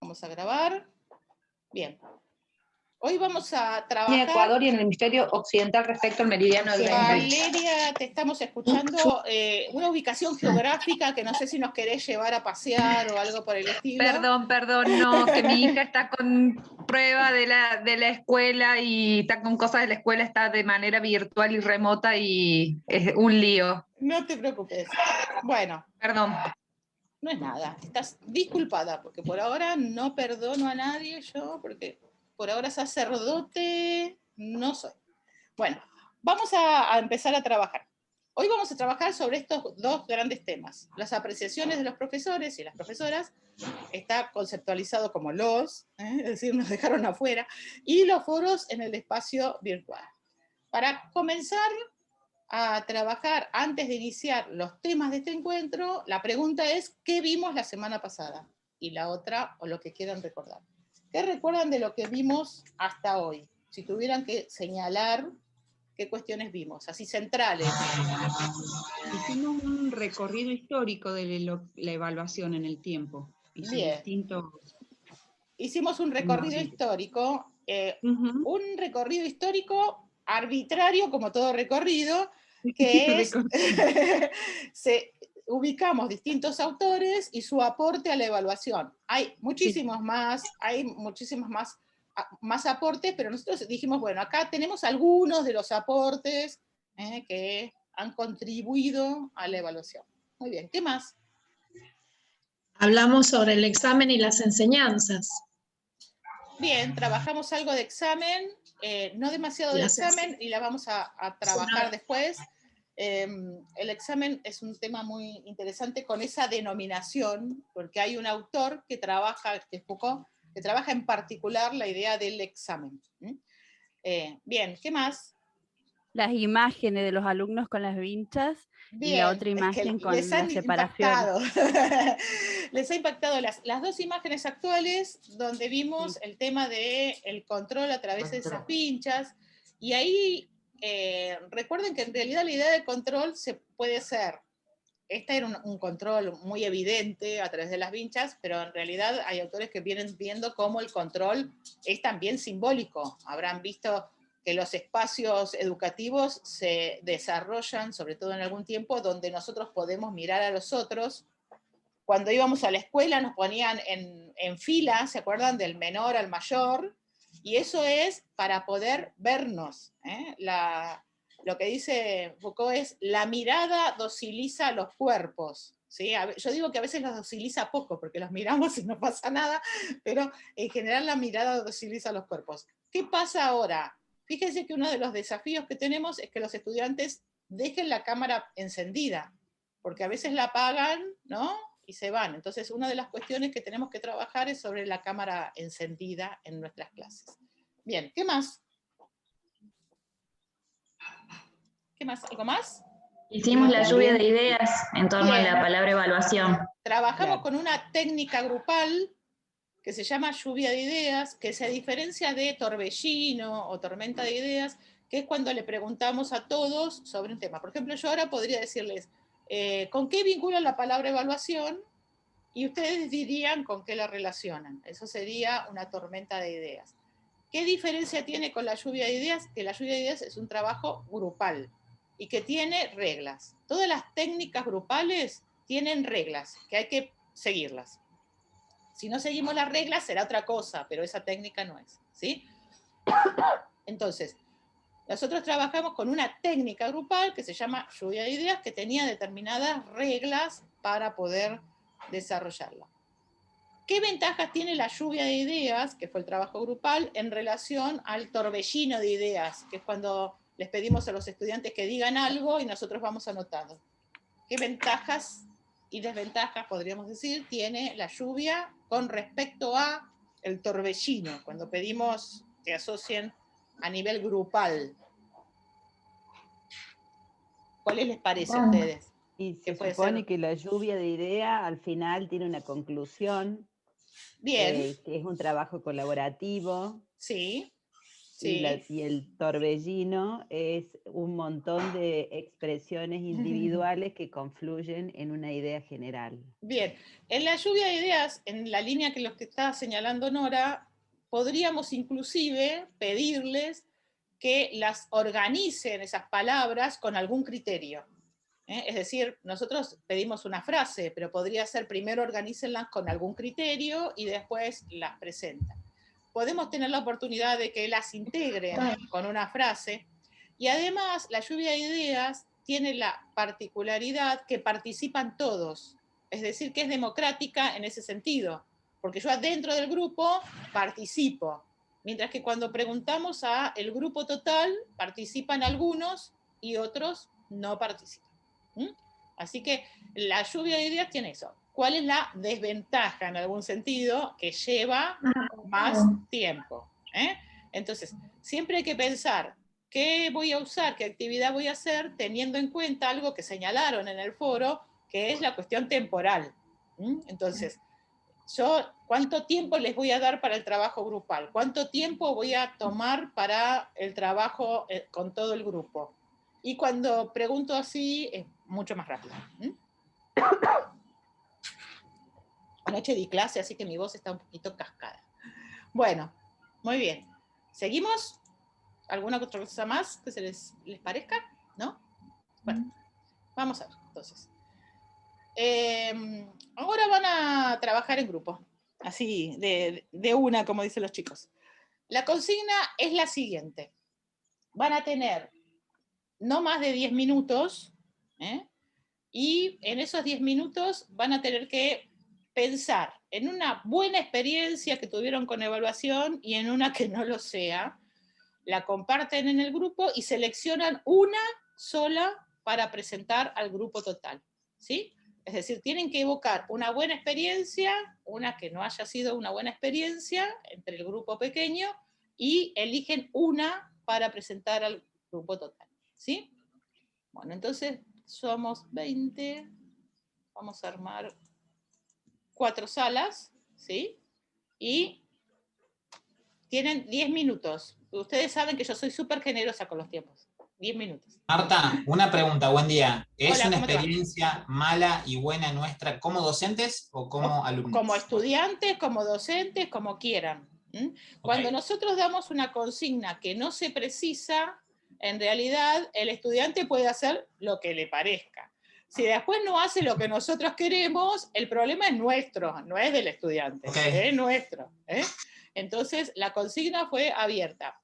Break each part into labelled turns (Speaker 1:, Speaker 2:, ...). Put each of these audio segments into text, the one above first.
Speaker 1: Vamos a grabar. Bien. Hoy vamos a
Speaker 2: En
Speaker 1: trabajar...
Speaker 2: Ecuador y en el hemisferio occidental respecto al meridiano del 20.
Speaker 1: Valeria, te estamos escuchando una ubicación geográfica que no sé si nos querés llevar a pasear o algo por el estilo.
Speaker 2: Perdón, no, que mi hija está con prueba de la escuela y está con cosas de la escuela, está de manera virtual y remota y es un lío.
Speaker 1: No te preocupes. Bueno.
Speaker 2: Perdón.
Speaker 1: No es nada, estás disculpada, porque por ahora no perdono a nadie yo, porque por ahora sacerdote no soy. Bueno, vamos a empezar a trabajar. Hoy vamos a trabajar sobre estos dos grandes temas. Las apreciaciones de los profesores y las profesoras, está conceptualizado como es decir, nos dejaron afuera, y los foros en el espacio virtual. Para comenzar a trabajar antes de iniciar los temas de este encuentro, la pregunta es, ¿qué vimos la semana pasada? Y la otra, o lo que quieran recordar. ¿Qué recuerdan de lo que vimos hasta hoy? Si tuvieran que señalar qué cuestiones vimos, así centrales.
Speaker 3: Hicimos un recorrido histórico de la evaluación en el tiempo.
Speaker 1: Bien. Hicimos un recorrido histórico, un recorrido histórico arbitrario, como todo recorrido, que es, ubicamos distintos autores y su aporte a la evaluación. Hay muchísimos más aportes, pero nosotros dijimos, bueno, acá tenemos algunos de los aportes que han contribuido a la evaluación. Muy bien, ¿qué más?
Speaker 4: Hablamos sobre el examen y las enseñanzas.
Speaker 1: Bien, trabajamos algo de examen, no demasiado de examen, y la vamos a trabajar después. El examen es un tema muy interesante con esa denominación, porque hay un autor que trabaja, que es Foucault, que trabaja en particular la idea del examen. Bien, ¿qué más?
Speaker 5: Las imágenes de los alumnos con las vinchas. Bien, y la otra imagen con la separación.
Speaker 1: Les ha impactado las dos imágenes actuales, donde vimos el tema del control a través de esas vinchas, y ahí recuerden que en realidad la idea de control se puede ser, este era un control muy evidente a través de las vinchas, pero en realidad hay autores que vienen viendo cómo el control es también simbólico. Habrán visto que los espacios educativos se desarrollan, sobre todo en algún tiempo, donde nosotros podemos mirar a los otros. Cuando íbamos a la escuela nos ponían en fila, ¿se acuerdan? Del menor al mayor, y eso es para poder vernos. Lo que dice Foucault es, la mirada dociliza los cuerpos. ¿Sí? Yo digo que a veces los dociliza poco, porque los miramos y no pasa nada, pero en general la mirada dociliza los cuerpos. ¿Qué pasa ahora? Fíjense que uno de los desafíos que tenemos es que los estudiantes dejen la cámara encendida, porque a veces la apagan, ¿no? Y se van. Entonces, una de las cuestiones que tenemos que trabajar es sobre la cámara encendida en nuestras clases. Bien, ¿qué más? ¿Qué más? ¿Algo más?
Speaker 6: Hicimos la lluvia de ideas en torno a la palabra evaluación.
Speaker 1: Trabajamos con una técnica grupal que se llama lluvia de ideas, que se diferencia de torbellino o tormenta de ideas, que es cuando le preguntamos a todos sobre un tema. Por ejemplo, yo ahora podría decirles, ¿con qué vinculan la palabra evaluación? Y ustedes dirían con qué la relacionan. Eso sería una tormenta de ideas. ¿Qué diferencia tiene con la lluvia de ideas? Que la lluvia de ideas es un trabajo grupal y que tiene reglas. Todas las técnicas grupales tienen reglas, que hay que seguirlas. Si no seguimos las reglas será otra cosa, pero esa técnica no es, ¿sí? Entonces, nosotros trabajamos con una técnica grupal que se llama lluvia de ideas, que tenía determinadas reglas para poder desarrollarla. ¿Qué ventajas tiene la lluvia de ideas, que fue el trabajo grupal, en relación al torbellino de ideas, que es cuando les pedimos a los estudiantes que digan algo y nosotros vamos anotando? ¿Qué ventajas y desventajas, podríamos decir, tiene la lluvia con respecto a el torbellino, cuando pedimos que asocien a nivel grupal? ¿Cuáles les parece a ustedes?
Speaker 7: Y se supone que la lluvia de idea al final tiene una conclusión.
Speaker 1: Bien.
Speaker 7: Que es un trabajo colaborativo.
Speaker 1: Sí. Sí.
Speaker 7: Y el torbellino es un montón de expresiones individuales que confluyen en una idea general.
Speaker 1: Bien, en la lluvia de ideas, en la línea que los que está señalando Nora, podríamos inclusive pedirles que las organicen esas palabras con algún criterio. Es decir, nosotros pedimos una frase, pero podría ser primero organícenlas con algún criterio y después las presentan. Podemos tener la oportunidad de que las integren con una frase, y además la lluvia de ideas tiene la particularidad que participan todos, es decir, que es democrática en ese sentido, porque yo adentro del grupo participo, mientras que cuando preguntamos al grupo total, participan algunos y otros no participan. Así que la lluvia de ideas tiene eso. ¿Cuál es la desventaja en algún sentido? Que lleva más tiempo. Entonces, siempre hay que pensar qué voy a usar, qué actividad voy a hacer, teniendo en cuenta algo que señalaron en el foro, que es la cuestión temporal. Entonces, ¿cuánto tiempo les voy a dar para el trabajo grupal? ¿Cuánto tiempo voy a tomar para el trabajo con todo el grupo? Y cuando pregunto así, es mucho más rápido. Anoche di clase, así que mi voz está un poquito cascada. Bueno, muy bien. ¿Seguimos? ¿Alguna otra cosa más que se les parezca? ¿No? Bueno, vamos a ver, entonces. Ahora van a trabajar en grupo, así, de una, como dicen los chicos. La consigna es la siguiente. Van a tener no más de 10 minutos, y en esos 10 minutos van a tener que pensar en una buena experiencia que tuvieron con evaluación y en una que no lo sea. La comparten en el grupo y seleccionan una sola para presentar al grupo total, ¿sí? Es decir, tienen que evocar una buena experiencia, una que no haya sido una buena experiencia entre el grupo pequeño, y eligen una para presentar al grupo total, ¿sí? Bueno, entonces somos 20, vamos a armar 4 salas, ¿sí? Y tienen 10 minutos. Ustedes saben que yo soy súper generosa con los tiempos. 10 minutos.
Speaker 8: Marta, una pregunta, buen día. ¿Es
Speaker 1: Hola,
Speaker 8: una experiencia mala y buena nuestra como docentes o como alumnos?
Speaker 1: Como estudiantes, como docentes, como quieran. Cuando nosotros damos una consigna que no se precisa, en realidad el estudiante puede hacer lo que le parezca. Si después no hace lo que nosotros queremos, el problema es nuestro, no es del estudiante, es nuestro. Entonces, la consigna fue abierta,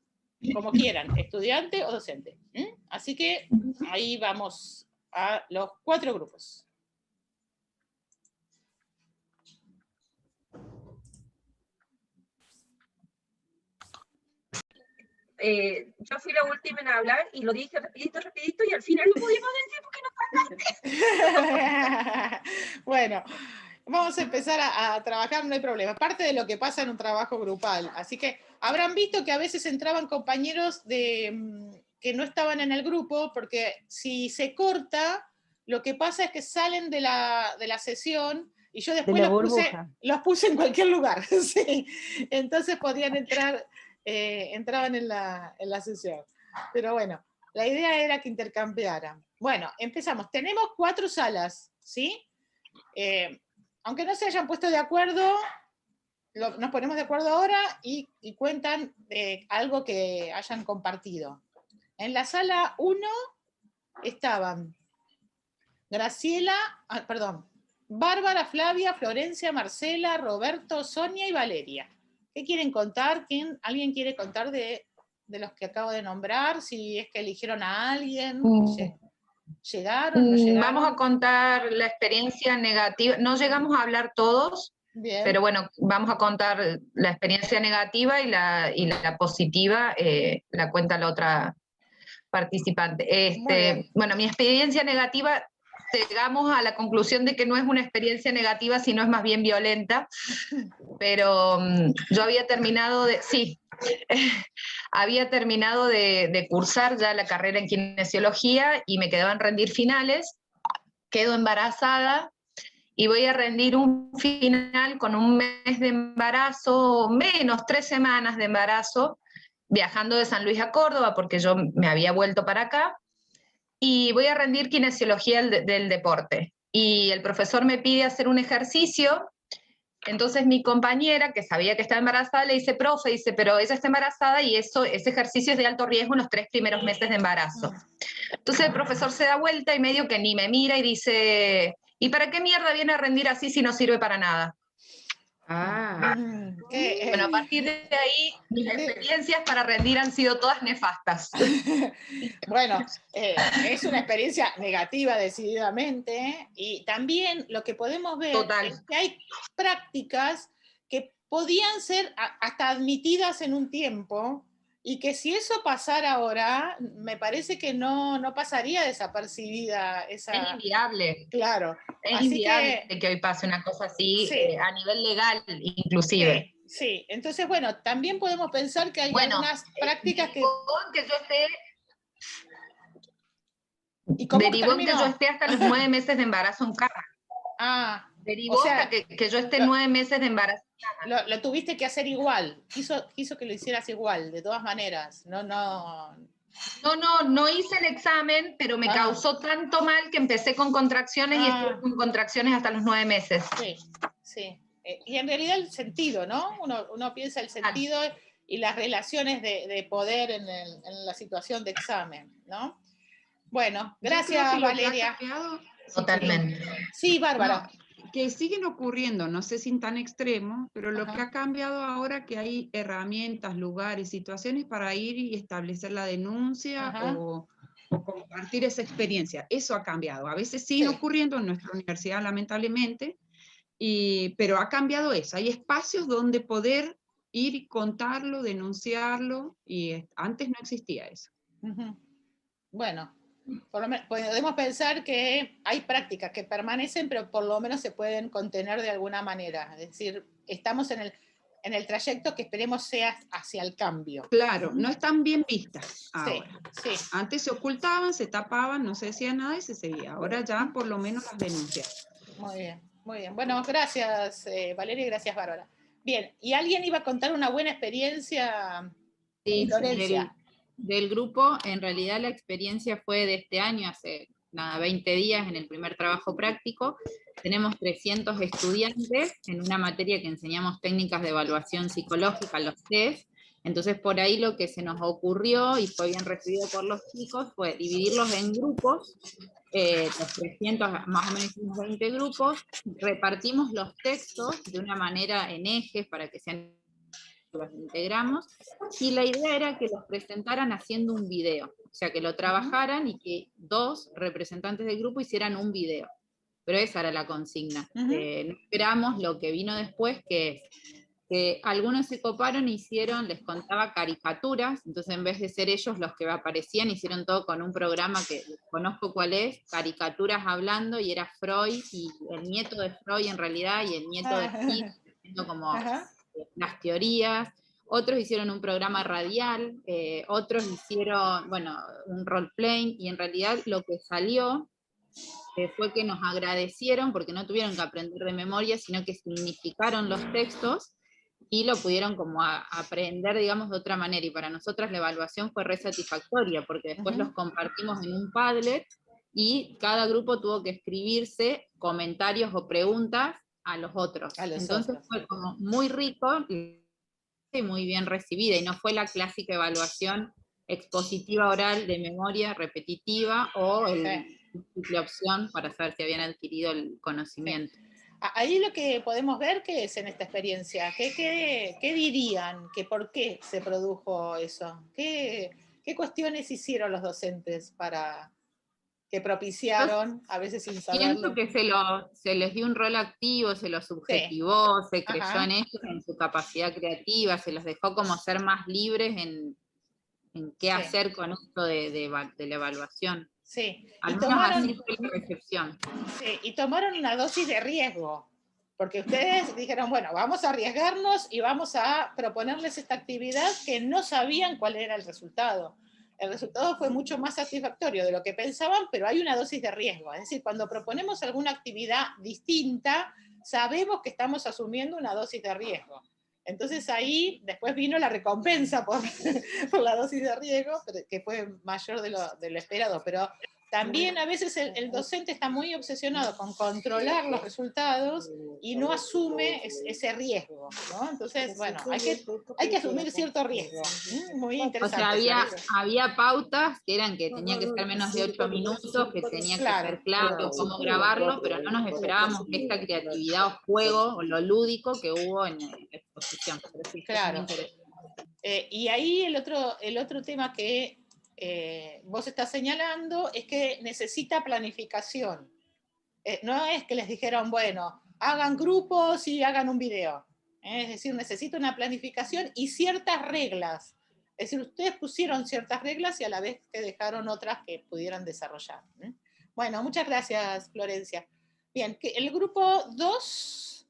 Speaker 1: como quieran, estudiante o docente. Así que ahí vamos a los 4 grupos.
Speaker 9: Yo fui la última en hablar y lo dije rapidito y al final no pudimos decir porque no hablaste.
Speaker 1: Bueno, vamos a empezar a trabajar, no hay problema. Parte de lo que pasa en un trabajo grupal. Así que habrán visto que a veces entraban compañeros que no estaban en el grupo, porque si se corta, lo que pasa es que salen de la sesión y yo después los puse en cualquier lugar. ¿Sí? Entonces podían entrar... entraban en la sesión. Pero bueno, la idea era que intercambiaran. Bueno, empezamos. Tenemos 4 salas, ¿sí? Aunque no se hayan puesto de acuerdo, nos ponemos de acuerdo ahora y cuentan algo que hayan compartido. En la sala 1 estaban Bárbara, Flavia, Florencia, Marcela, Roberto, Sonia y Valeria. ¿Qué quieren contar? ¿Alguien quiere contar de los que acabo de nombrar? Si es que eligieron a alguien, ¿llegaron, no llegaron?
Speaker 2: Vamos a contar la experiencia negativa. No llegamos a hablar todos, bien, pero bueno, vamos a contar la experiencia negativa y la positiva, la cuenta la otra participante. Bueno, mi experiencia negativa, llegamos a la conclusión de que no es una experiencia negativa, sino es más bien violenta, pero yo había terminado de cursar ya la carrera en kinesiología y me quedaban rendir finales, quedo embarazada y voy a rendir un final con un mes de embarazo, menos 3 semanas de embarazo. viajando de San Luis a Córdoba, porque yo me había vuelto para acá, y voy a rendir kinesiología del deporte. Y el profesor me pide hacer un ejercicio. Entonces mi compañera, que sabía que estaba embarazada, le dice, profe, dice, pero ella está embarazada y ese ejercicio es de alto riesgo en los 3 primeros meses de embarazo. Entonces el profesor se da vuelta y medio que ni me mira y dice, ¿y para qué mierda viene a rendir así si no sirve para nada? Bueno, a partir de ahí, mis experiencias para rendir han sido todas nefastas.
Speaker 1: Bueno, es una experiencia negativa decididamente, y también lo que podemos ver es que hay prácticas que podían ser hasta admitidas en un tiempo, y que si eso pasara ahora, me parece que no pasaría desapercibida esa...
Speaker 2: Es inviable.
Speaker 1: Claro.
Speaker 2: Es inviable que hoy pase una cosa así, a nivel legal inclusive.
Speaker 1: Sí, entonces bueno, también podemos pensar que hay algunas prácticas que...
Speaker 2: Derivó en que yo esté hasta los 9 meses de embarazo en cama. Derivó hasta que yo esté 9 meses de embarazo en cama.
Speaker 1: Lo tuviste que hacer igual, quiso que lo hicieras igual, de todas maneras,
Speaker 2: No hice el examen, pero me causó tanto mal que empecé con contracciones y estuve con contracciones hasta los 9 meses.
Speaker 1: Sí. Y en realidad el sentido, ¿no? Uno piensa el sentido y las relaciones de poder en la situación de examen, ¿no? Bueno, gracias, Valeria.
Speaker 2: Totalmente.
Speaker 1: Sí, Bárbara.
Speaker 3: Que siguen ocurriendo, no sé si tan extremo, pero lo que ha cambiado ahora que hay herramientas, lugares, situaciones para ir y establecer la denuncia o compartir esa experiencia. Eso ha cambiado. A veces sigue ocurriendo en nuestra universidad, lamentablemente, pero ha cambiado eso. Hay espacios donde poder ir y contarlo, denunciarlo, y antes no existía eso.
Speaker 1: Bueno, podemos pensar que hay prácticas que permanecen, pero por lo menos se pueden contener de alguna manera. Es decir, estamos en el trayecto que esperemos sea hacia el cambio.
Speaker 3: Claro, no están bien vistas ahora.
Speaker 1: Sí.
Speaker 3: Antes se ocultaban, se tapaban, no se decía nada y se seguía. Ahora ya por lo menos las denuncias.
Speaker 1: Muy bien. Bueno, gracias Valeria y gracias Bárbara. Bien, ¿y alguien iba a contar una buena experiencia?
Speaker 10: Sí, del grupo, en realidad la experiencia fue de este año, hace 20 días, en el primer trabajo práctico. Tenemos 300 estudiantes en una materia que enseñamos técnicas de evaluación psicológica, los test. Entonces por ahí lo que se nos ocurrió, y fue bien recibido por los chicos, fue dividirlos en grupos, los 300, más o menos 20 grupos, repartimos los textos de una manera en ejes para que sean... los integramos, y la idea era que los presentaran haciendo un video, o sea, que lo trabajaran y que 2 representantes del grupo hicieran un video, pero esa era la consigna. No esperamos lo que vino después, que es que algunos se coparon y les contaba caricaturas, entonces en vez de ser ellos los que aparecían, hicieron todo con un programa que conozco cuál es, caricaturas hablando, y era Freud, y el nieto de Freud en realidad, y el nieto de Steve, haciendo como... las teorías. Otros hicieron un programa radial, otros hicieron, un role-playing, y en realidad lo que salió fue que nos agradecieron porque no tuvieron que aprender de memoria, sino que significaron los textos y lo pudieron como aprender, digamos, de otra manera, y para nosotras la evaluación fue re satisfactoria, porque después los compartimos en un Padlet, y cada grupo tuvo que escribirse comentarios o preguntas a los otros. Entonces fue como muy rico y muy bien recibida, y no fue la clásica evaluación expositiva oral de memoria repetitiva o la opción para saber si habían adquirido el conocimiento.
Speaker 1: Ahí lo que podemos ver, ¿qué es en esta experiencia? ¿Qué dirían? ¿Por qué se produjo eso? ¿Qué cuestiones hicieron los docentes que propiciaron, a veces sin saberlo?
Speaker 10: Pienso que se les dio un rol activo, se los subjetivó, se creyó en ellos, en su capacidad creativa, se los dejó como ser más libres en qué hacer con esto de la evaluación.
Speaker 1: Sí.
Speaker 10: Al menos así fue la recepción.
Speaker 1: Sí, y tomaron una dosis de riesgo, porque ustedes dijeron, bueno, vamos a arriesgarnos y vamos a proponerles esta actividad que no sabían cuál era el resultado. El resultado fue mucho más satisfactorio de lo que pensaban, pero hay una dosis de riesgo. Es decir, cuando proponemos alguna actividad distinta, sabemos que estamos asumiendo una dosis de riesgo. Entonces ahí después vino la recompensa por, por la dosis de riesgo, que fue mayor de lo esperado, pero también a veces el docente está muy obsesionado con controlar los resultados y no asume ese riesgo, ¿no? Entonces, bueno, hay que asumir cierto riesgo. Muy interesante.
Speaker 10: O sea, había pautas que eran que tenía que ser menos de 8 minutos, que tenía que ser claro cómo grabarlo, pero no nos esperábamos esta creatividad o juego, o lo lúdico que hubo en la exposición. Sí, claro.
Speaker 1: Y ahí el otro tema que vos estás señalando es que necesita planificación. No es que les dijeron, bueno, hagan grupos y hagan un video. Es decir, necesita una planificación y ciertas reglas. Es decir, ustedes pusieron ciertas reglas y a la vez que dejaron otras que pudieran desarrollar. Bueno, muchas gracias, Florencia. Bien, el grupo 2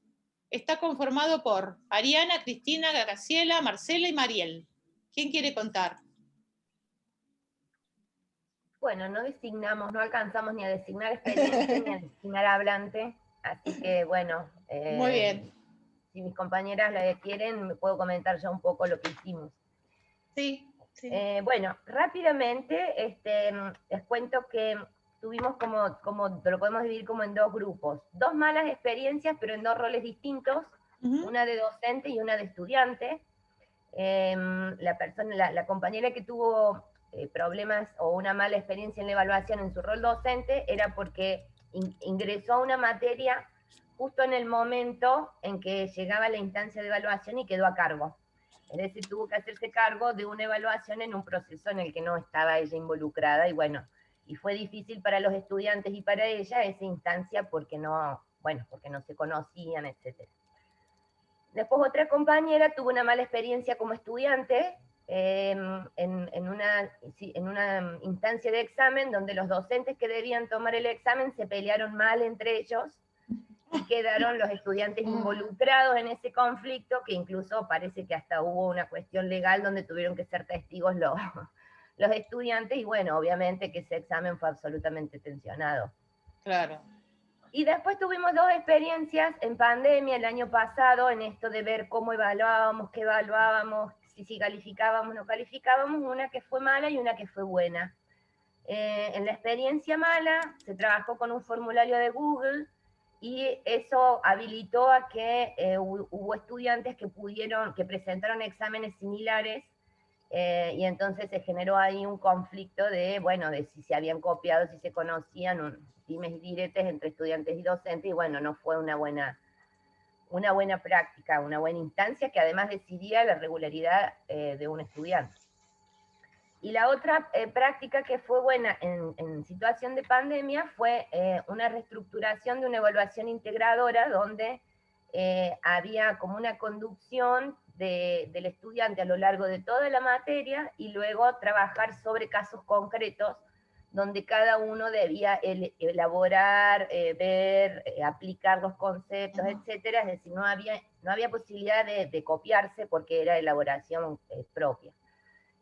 Speaker 1: está conformado por Ariana, Cristina, Graciela, Marcela y Mariel. ¿Quién quiere contar?
Speaker 11: Bueno, no alcanzamos ni a designar experiencia ni a designar hablante, así que bueno.
Speaker 1: Muy bien.
Speaker 11: Si mis compañeras la quieren, me puedo comentar ya un poco lo que hicimos.
Speaker 1: Sí.
Speaker 11: Bueno, rápidamente les cuento que tuvimos lo podemos dividir como en dos grupos. 2 malas experiencias, pero en 2 roles distintos, una de docente y una de estudiante. La compañera que tuvo problemas o una mala experiencia en la evaluación en su rol docente era porque ingresó a una materia justo en el momento en que llegaba la instancia de evaluación y quedó a cargo. Es decir, tuvo que hacerse cargo de una evaluación en un proceso en el que no estaba ella involucrada, y bueno, y fue difícil para los estudiantes y para ella esa instancia porque no se conocían, etc. Después otra compañera tuvo una mala experiencia como estudiante en una instancia de examen donde los docentes que debían tomar el examen se pelearon mal entre ellos y quedaron los estudiantes involucrados en ese conflicto, que incluso parece que hasta hubo una cuestión legal donde tuvieron que ser testigos los estudiantes, y bueno, obviamente que ese examen fue absolutamente tensionado.
Speaker 1: Claro.
Speaker 11: Y después tuvimos 2 experiencias en pandemia el año pasado, en esto de ver cómo evaluábamos, qué evaluábamos, si calificábamos o no calificábamos, una que fue mala y una que fue buena. En la experiencia mala se trabajó con un formulario de Google, y eso habilitó a que hubo estudiantes que presentaron exámenes similares, y entonces se generó ahí un conflicto de si se habían copiado, si se conocían, dimes y diretes entre estudiantes y docentes, y bueno, no fue una buena práctica, una buena instancia que además decidía la regularidad de un estudiante. Y la otra práctica que fue buena en situación de pandemia fue una reestructuración de una evaluación integradora donde había como una conducción del estudiante a lo largo de toda la materia, y luego trabajar sobre casos concretos donde cada uno debía elaborar, ver, aplicar los conceptos, etcétera. Es decir, no había posibilidad de copiarse porque era elaboración propia.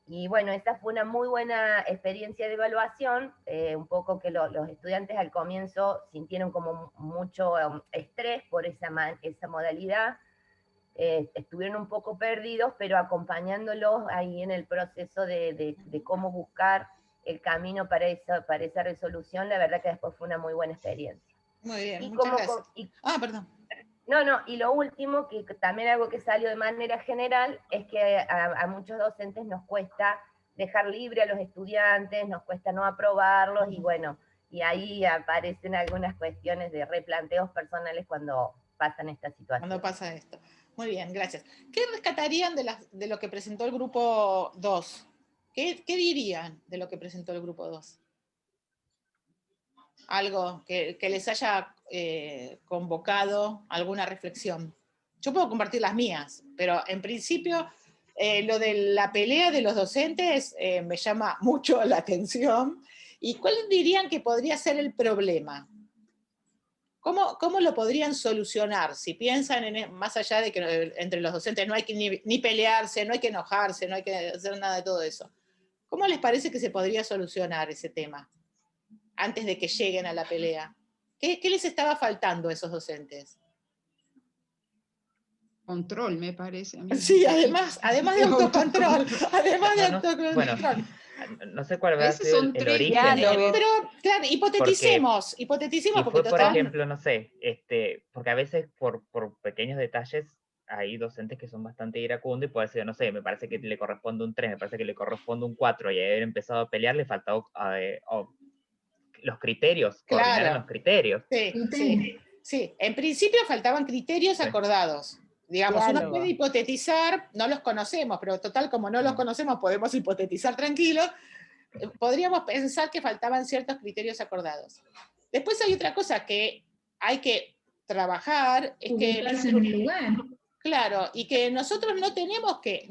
Speaker 11: Y bueno, esa fue una muy buena experiencia de evaluación, un poco que los estudiantes al comienzo sintieron como mucho estrés por esa modalidad, estuvieron un poco perdidos, pero acompañándolos ahí en el proceso de cómo buscar el camino para esa resolución, la verdad que después fue una muy buena experiencia.
Speaker 1: Muy bien, muchas gracias. Perdón.
Speaker 11: Y lo último, que también algo que salió de manera general, es que a muchos docentes nos cuesta dejar libre a los estudiantes, nos cuesta no aprobarlos, y bueno, y ahí aparecen algunas cuestiones de replanteos personales cuando pasan estas situaciones.
Speaker 1: Cuando pasa esto. Muy bien, gracias. ¿Qué rescatarían de lo que presentó el grupo 2? ¿Qué dirían de lo que presentó el grupo 2? Algo que les haya convocado alguna reflexión. Yo puedo compartir las mías, pero en principio lo de la pelea de los docentes me llama mucho la atención. ¿Y cuál dirían que podría ser el problema? ¿Cómo lo podrían solucionar? Si piensan más allá de que entre los docentes no hay que ni pelearse, no hay que enojarse, no hay que hacer nada de todo eso. ¿Cómo les parece que se podría solucionar ese tema antes de que lleguen a la pelea? ¿Qué les estaba faltando a esos docentes?
Speaker 3: autocontrol, me parece. A mí.
Speaker 1: Sí, además de autocontrol. Además de autocontrol.
Speaker 12: Bueno, no sé cuál va a ser el origen.
Speaker 1: Pero, claro, hipoteticemos.
Speaker 12: Si
Speaker 1: porque
Speaker 12: fue, por ejemplo, no sé, porque a veces por pequeños detalles hay docentes que son bastante iracundos y puede ser, no sé, me parece que le corresponde un 3, me parece que le corresponde un 4 y haber empezado a pelear le faltaba los criterios, coordinar los criterios.
Speaker 1: Sí, en principio faltaban criterios acordados. Digamos, uno puede hipotetizar, no los conocemos, pero total, como no los conocemos, podemos hipotetizar tranquilos. Podríamos pensar que faltaban ciertos criterios acordados. Después hay otra cosa que hay que trabajar, es que... Claro, y que nosotros no tenemos que,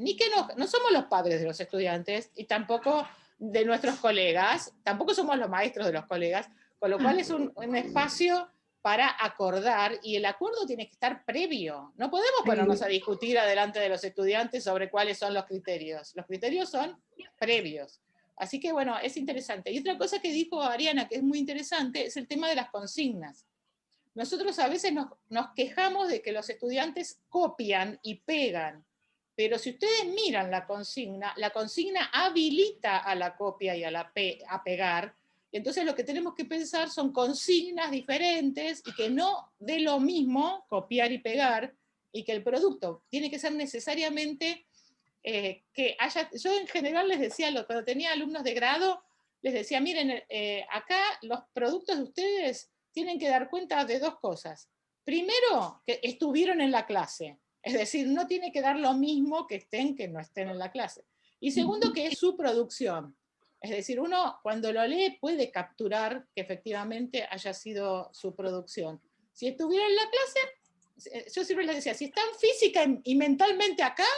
Speaker 1: no somos los padres de los estudiantes, y tampoco de nuestros colegas, tampoco somos los maestros de los colegas, con lo cual es un espacio para acordar, y el acuerdo tiene que estar previo. No podemos ponernos a discutir adelante de los estudiantes sobre cuáles son los criterios. Los criterios son previos. Así que bueno, es interesante. Y otra cosa que dijo Ariana, que es muy interesante, es el tema de las consignas. Nosotros a veces nos quejamos de que los estudiantes copian y pegan, pero si ustedes miran la consigna habilita a la copia y a pegar. Entonces lo que tenemos que pensar son consignas diferentes y que no dé lo mismo copiar y pegar, y que el producto tiene que ser necesariamente que haya... Yo en general les decía, cuando tenía alumnos de grado, les decía, miren, acá los productos de ustedes tienen que dar cuenta de dos cosas. Primero, que estuvieron en la clase, es decir, no tiene que dar lo mismo que no estén en la clase. Y segundo, que es su producción. Es decir, uno cuando lo lee puede capturar que efectivamente haya sido su producción. Si estuvieron en la clase, yo siempre les decía, si están física y mentalmente acá,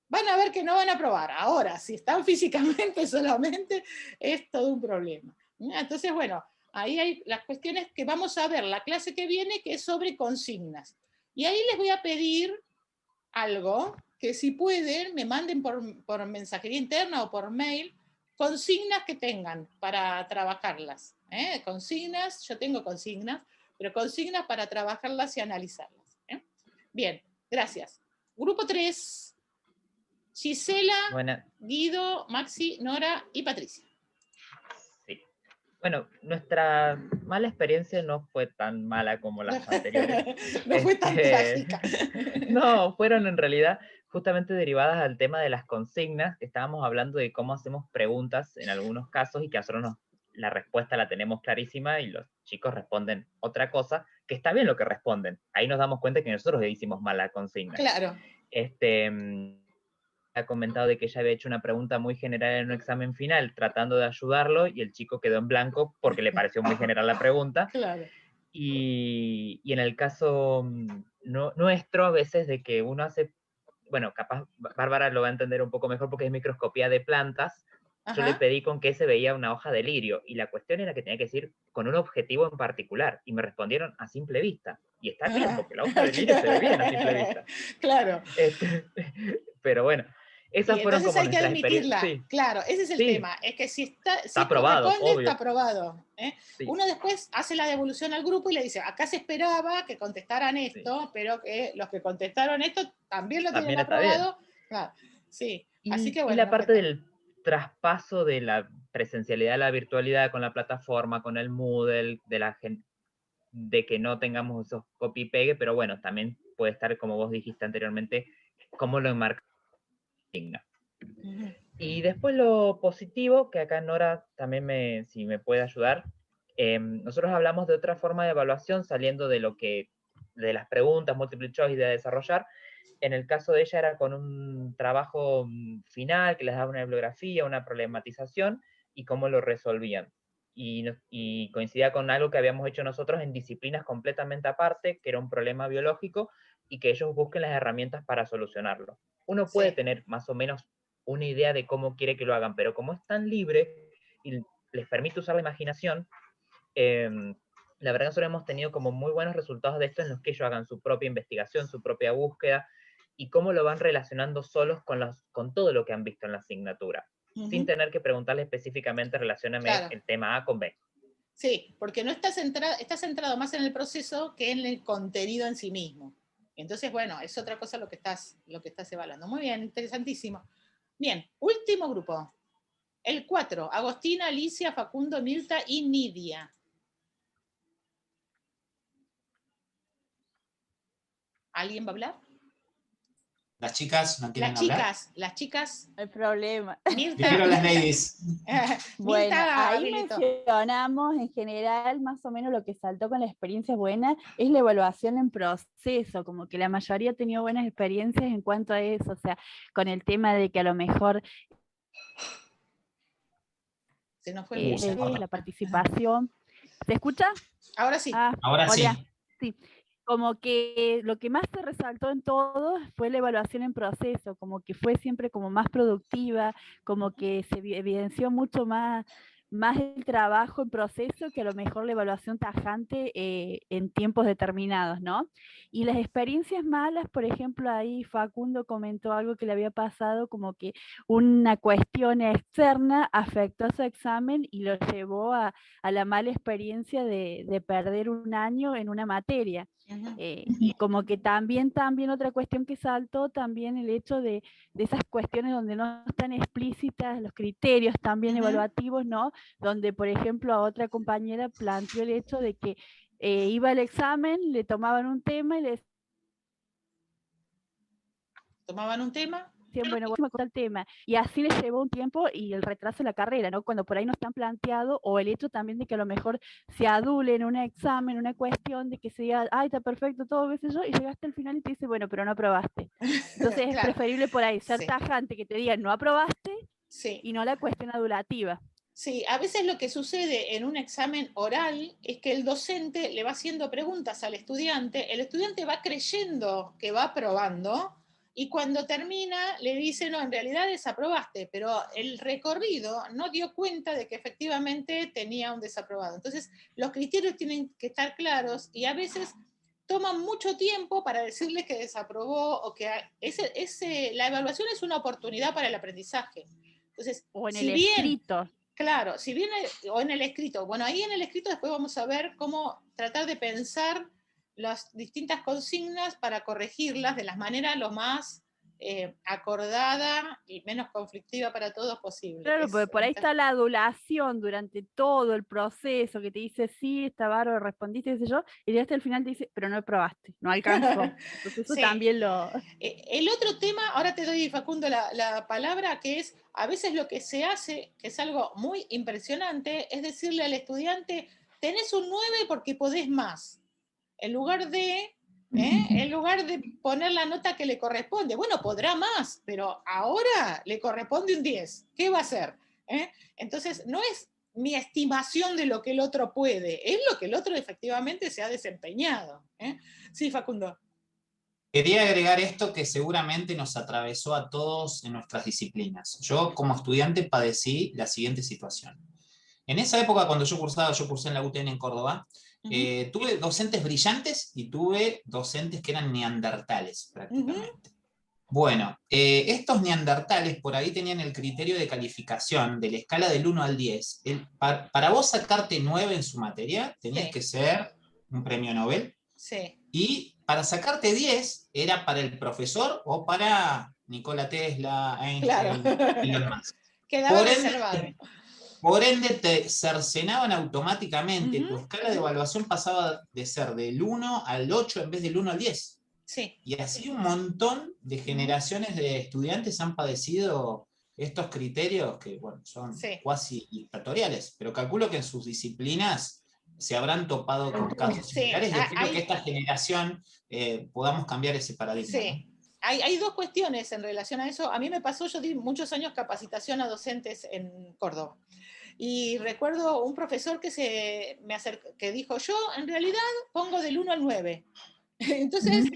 Speaker 1: van a ver que no van a probar. Ahora, si están físicamente solamente, es todo un problema. Entonces, bueno, ahí hay las cuestiones que vamos a ver la clase que viene, que es sobre consignas. Y ahí les voy a pedir algo, que si pueden, me manden por mensajería interna o por mail, consignas que tengan para trabajarlas. Consignas, yo tengo consignas, pero consignas para trabajarlas y analizarlas. Bien, gracias. Grupo 3, Gisela, Guido, Maxi, Nora y Patricia.
Speaker 12: Sí. Bueno, nuestra mala experiencia no fue tan mala como las anteriores.
Speaker 1: No fue tan trágica.
Speaker 12: No, fueron en realidad justamente derivadas al tema de las consignas, que estábamos hablando de cómo hacemos preguntas en algunos casos y que a nosotros la respuesta la tenemos clarísima y los chicos responden otra cosa, que está bien lo que responden. Ahí nos damos cuenta que nosotros le hicimos mal la consigna.
Speaker 1: Claro.
Speaker 12: Ha comentado de que ella había hecho una pregunta muy general en un examen final, tratando de ayudarlo, y el chico quedó en blanco porque le pareció muy general la pregunta.
Speaker 1: Claro.
Speaker 12: Y en el caso nuestro, a veces de que uno hace, bueno, capaz Bárbara lo va a entender un poco mejor porque es microscopía de plantas. Yo le pedí con qué se veía una hoja de lirio, y la cuestión era que tenía que decir con un objetivo en particular, y me respondieron a simple vista. Y está bien, porque la hoja de lirio se ve bien a simple vista.
Speaker 1: Claro.
Speaker 12: Pero bueno, esas fueron como
Speaker 1: hay que admitirla. Sí. Claro, ese es el tema. Es que si está
Speaker 12: aprobado, obvio.
Speaker 1: Está aprobado. Sí. Uno después hace la devolución al grupo y le dice, acá se esperaba que contestaran esto, pero que los que contestaron esto también lo tienen aprobado. Claro. Sí. Así que bueno.
Speaker 12: Y la parte del traspaso de la presencialidad a la virtualidad con la plataforma, con el Moodle, de que no tengamos esos copy-pegue, pero bueno, también puede estar, como vos dijiste anteriormente, cómo lo enmarca. Y después lo positivo, que acá Nora también si me puede ayudar, nosotros hablamos de otra forma de evaluación saliendo de las preguntas multiple choice y de desarrollar. En el caso de ella era con un trabajo final que les daba una bibliografía, una problematización y cómo lo resolvían. Y coincidía con algo que habíamos hecho nosotros en disciplinas completamente aparte, que era un problema biológico, y que ellos busquen las herramientas para solucionarlo. Uno puede tener más o menos una idea de cómo quiere que lo hagan, pero como es tan libre y les permite usar la imaginación, la verdad que nosotros hemos tenido como muy buenos resultados de esto en los que ellos hagan su propia investigación, su propia búsqueda, y cómo lo van relacionando solos con todo lo que han visto en la asignatura, sin tener que preguntarle específicamente, relacióname el tema A con B.
Speaker 1: Sí, porque no está centrado más en el proceso que en el contenido en sí mismo. Entonces, bueno, es otra cosa lo que estás evaluando. Muy bien, interesantísimo. Bien, último grupo. El 4, Agostina, Alicia, Facundo, Mirta y Nidia. ¿Alguien va a hablar?
Speaker 8: Las chicas no quieren hablar.
Speaker 1: Las chicas.
Speaker 5: No hay problema.
Speaker 1: Mirta.
Speaker 8: Primero las ladies.
Speaker 5: Bueno,
Speaker 1: Mirta,
Speaker 5: ahí mencionamos en general más o menos lo que saltó con la experiencia buena es la evaluación en proceso, como que la mayoría ha tenido buenas experiencias en cuanto a eso, o sea, con el tema de que a lo mejor
Speaker 1: se nos fue
Speaker 5: la participación. ¿Se escucha?
Speaker 1: Ahora sí.
Speaker 8: Ahora sí.
Speaker 5: Sí. Como que lo que más se resaltó en todo fue la evaluación en proceso, como que fue siempre como más productiva, como que se evidenció mucho más el trabajo en proceso que a lo mejor la evaluación tajante en tiempos determinados, ¿no? Y las experiencias malas, por ejemplo, ahí Facundo comentó algo que le había pasado, como que una cuestión externa afectó su examen y lo llevó a la mala experiencia de perder un año en una materia. Y como que también otra cuestión que saltó, también el hecho de esas cuestiones donde no están explícitas los criterios también evaluativos, ¿no? Donde, por ejemplo, a otra compañera planteó el hecho de que iba al examen, le tomaban un tema y le
Speaker 1: tomaban un tema.
Speaker 5: Bueno, voy a contar el tema. Y así les llevó un tiempo y el retraso de la carrera, ¿no? Cuando por ahí no están planteado, o el hecho también de que a lo mejor se adule en un examen, una cuestión de que se diga, ay, está perfecto, todo, qué sé yo, y llegaste al final y te dice, bueno, pero no aprobaste. Entonces es preferible por ahí ser tajante, que te digan, no aprobaste, y no la cuestión adulativa.
Speaker 1: Sí, a veces lo que sucede en un examen oral es que el docente le va haciendo preguntas al estudiante, el estudiante va creyendo que va aprobando, y cuando termina le dice, no, en realidad desaprobaste, pero el recorrido no dio cuenta de que efectivamente tenía un desaprobado. Entonces, los criterios tienen que estar claros y a veces toman mucho tiempo para decirles que desaprobó o que la evaluación es una oportunidad para el aprendizaje. Entonces,
Speaker 5: o en el escrito.
Speaker 1: Claro, si bien, o en el escrito. Bueno, ahí en el escrito después vamos a ver cómo tratar de pensar las distintas consignas para corregirlas de las maneras lo más acordada y menos conflictiva para todos posible.
Speaker 5: Claro, porque por ahí está la adulación durante todo el proceso, que te dice, sí, está bárbaro, respondiste, qué sé yo, y llegaste al final te dice, pero no aprobaste, no alcanzó. Entonces eso también lo...
Speaker 1: El otro tema, ahora te doy, Facundo, la palabra, que es, a veces lo que se hace, que es algo muy impresionante, es decirle al estudiante, tenés un 9 porque podés más, en lugar de poner la nota que le corresponde. Bueno, podrá más, pero ahora le corresponde un 10. ¿Qué va a hacer? Entonces, no es mi estimación de lo que el otro puede, es lo que el otro efectivamente se ha desempeñado. Sí, Facundo.
Speaker 8: Quería agregar esto que seguramente nos atravesó a todos en nuestras disciplinas. Yo, como estudiante, padecí la siguiente situación. En esa época, cuando yo cursé en la UTN en Córdoba, tuve docentes brillantes y tuve docentes que eran neandertales, prácticamente. Bueno, estos neandertales por ahí tenían el criterio de calificación de la escala del 1 al 10. Para vos sacarte 9 en su materia, tenías que ser un premio Nobel.
Speaker 1: Sí.
Speaker 8: Y para sacarte 10, era para el profesor o para Nikola Tesla, Einstein, Elon Musk.
Speaker 1: Quedaba reservado.
Speaker 8: Por ende, te cercenaban automáticamente. Tu escala de evaluación pasaba de ser del 1 al 8 en vez del 1 al 10.
Speaker 1: Sí.
Speaker 8: Y así un montón de generaciones de estudiantes han padecido estos criterios que, bueno, son cuasi dictatoriales, pero calculo que en sus disciplinas se habrán topado con casos similares y espero que esta generación podamos cambiar ese paradigma.
Speaker 1: Sí. ¿No? Hay dos cuestiones en relación a eso. A mí me pasó, yo di muchos años capacitación a docentes en Córdoba. Y recuerdo un profesor que que dijo, yo en realidad pongo del 1 al 9. Entonces,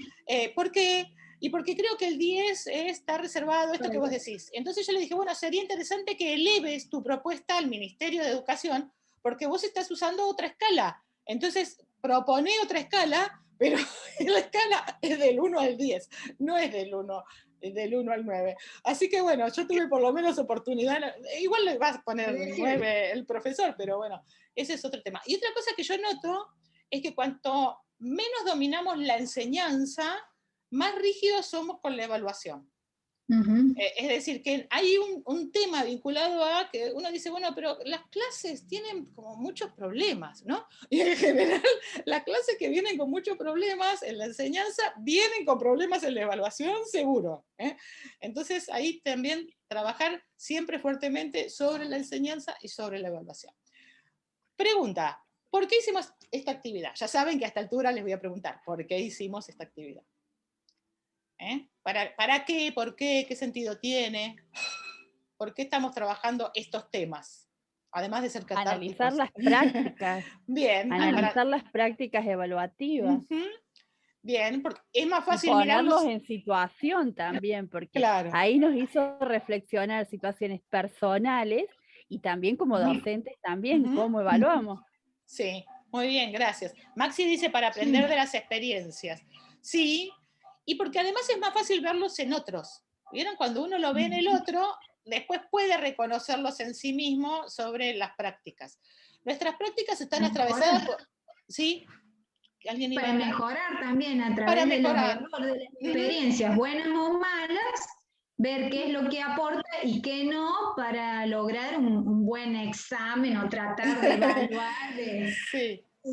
Speaker 1: ¿por qué? Y porque creo que el 10 está reservado, esto que vos decís. Entonces yo le dije, bueno, sería interesante que eleves tu propuesta al Ministerio de Educación, porque vos estás usando otra escala. Entonces, propone otra escala, pero la escala es del 1 al 10, no es del 1 al 9. Así que bueno, yo tuve por lo menos oportunidad, igual le vas a poner 9 el profesor, pero bueno, ese es otro tema. Y otra cosa que yo noto es que cuanto menos dominamos la enseñanza, más rígidos somos con la evaluación. Es decir, que hay un tema vinculado a que uno dice, bueno, pero las clases tienen como muchos problemas, ¿no? Y en general, las clases que vienen con muchos problemas en la enseñanza, vienen con problemas en la evaluación, seguro. Entonces, ahí también trabajar siempre fuertemente sobre la enseñanza y sobre la evaluación. Pregunta, ¿por qué hicimos esta actividad? Ya saben que a esta altura les voy a preguntar, ¿por qué hicimos esta actividad? ¿Para qué? ¿Por qué? ¿Qué sentido tiene? ¿Por qué estamos trabajando estos temas? Además de ser catárticos.
Speaker 5: Analizar las prácticas.
Speaker 1: Bien.
Speaker 5: Analizar las prácticas evaluativas.
Speaker 1: Bien, porque es más fácil
Speaker 5: ponerlos en situación también, porque ahí nos hizo reflexionar situaciones personales y también como docentes también, cómo evaluamos.
Speaker 1: Sí, muy bien, gracias. Maxi dice para aprender de las experiencias. Sí, y porque además es más fácil verlos en otros. ¿Vieron? Cuando uno lo ve en el otro, después puede reconocerlos en sí mismo sobre las prácticas. Nuestras prácticas están atravesadas por... ¿Sí? ¿Alguien iba
Speaker 13: para mejorar también a través de los errores, de las experiencias, buenas o malas, ver qué es lo que aporta y qué no para lograr un buen examen o tratar de evaluar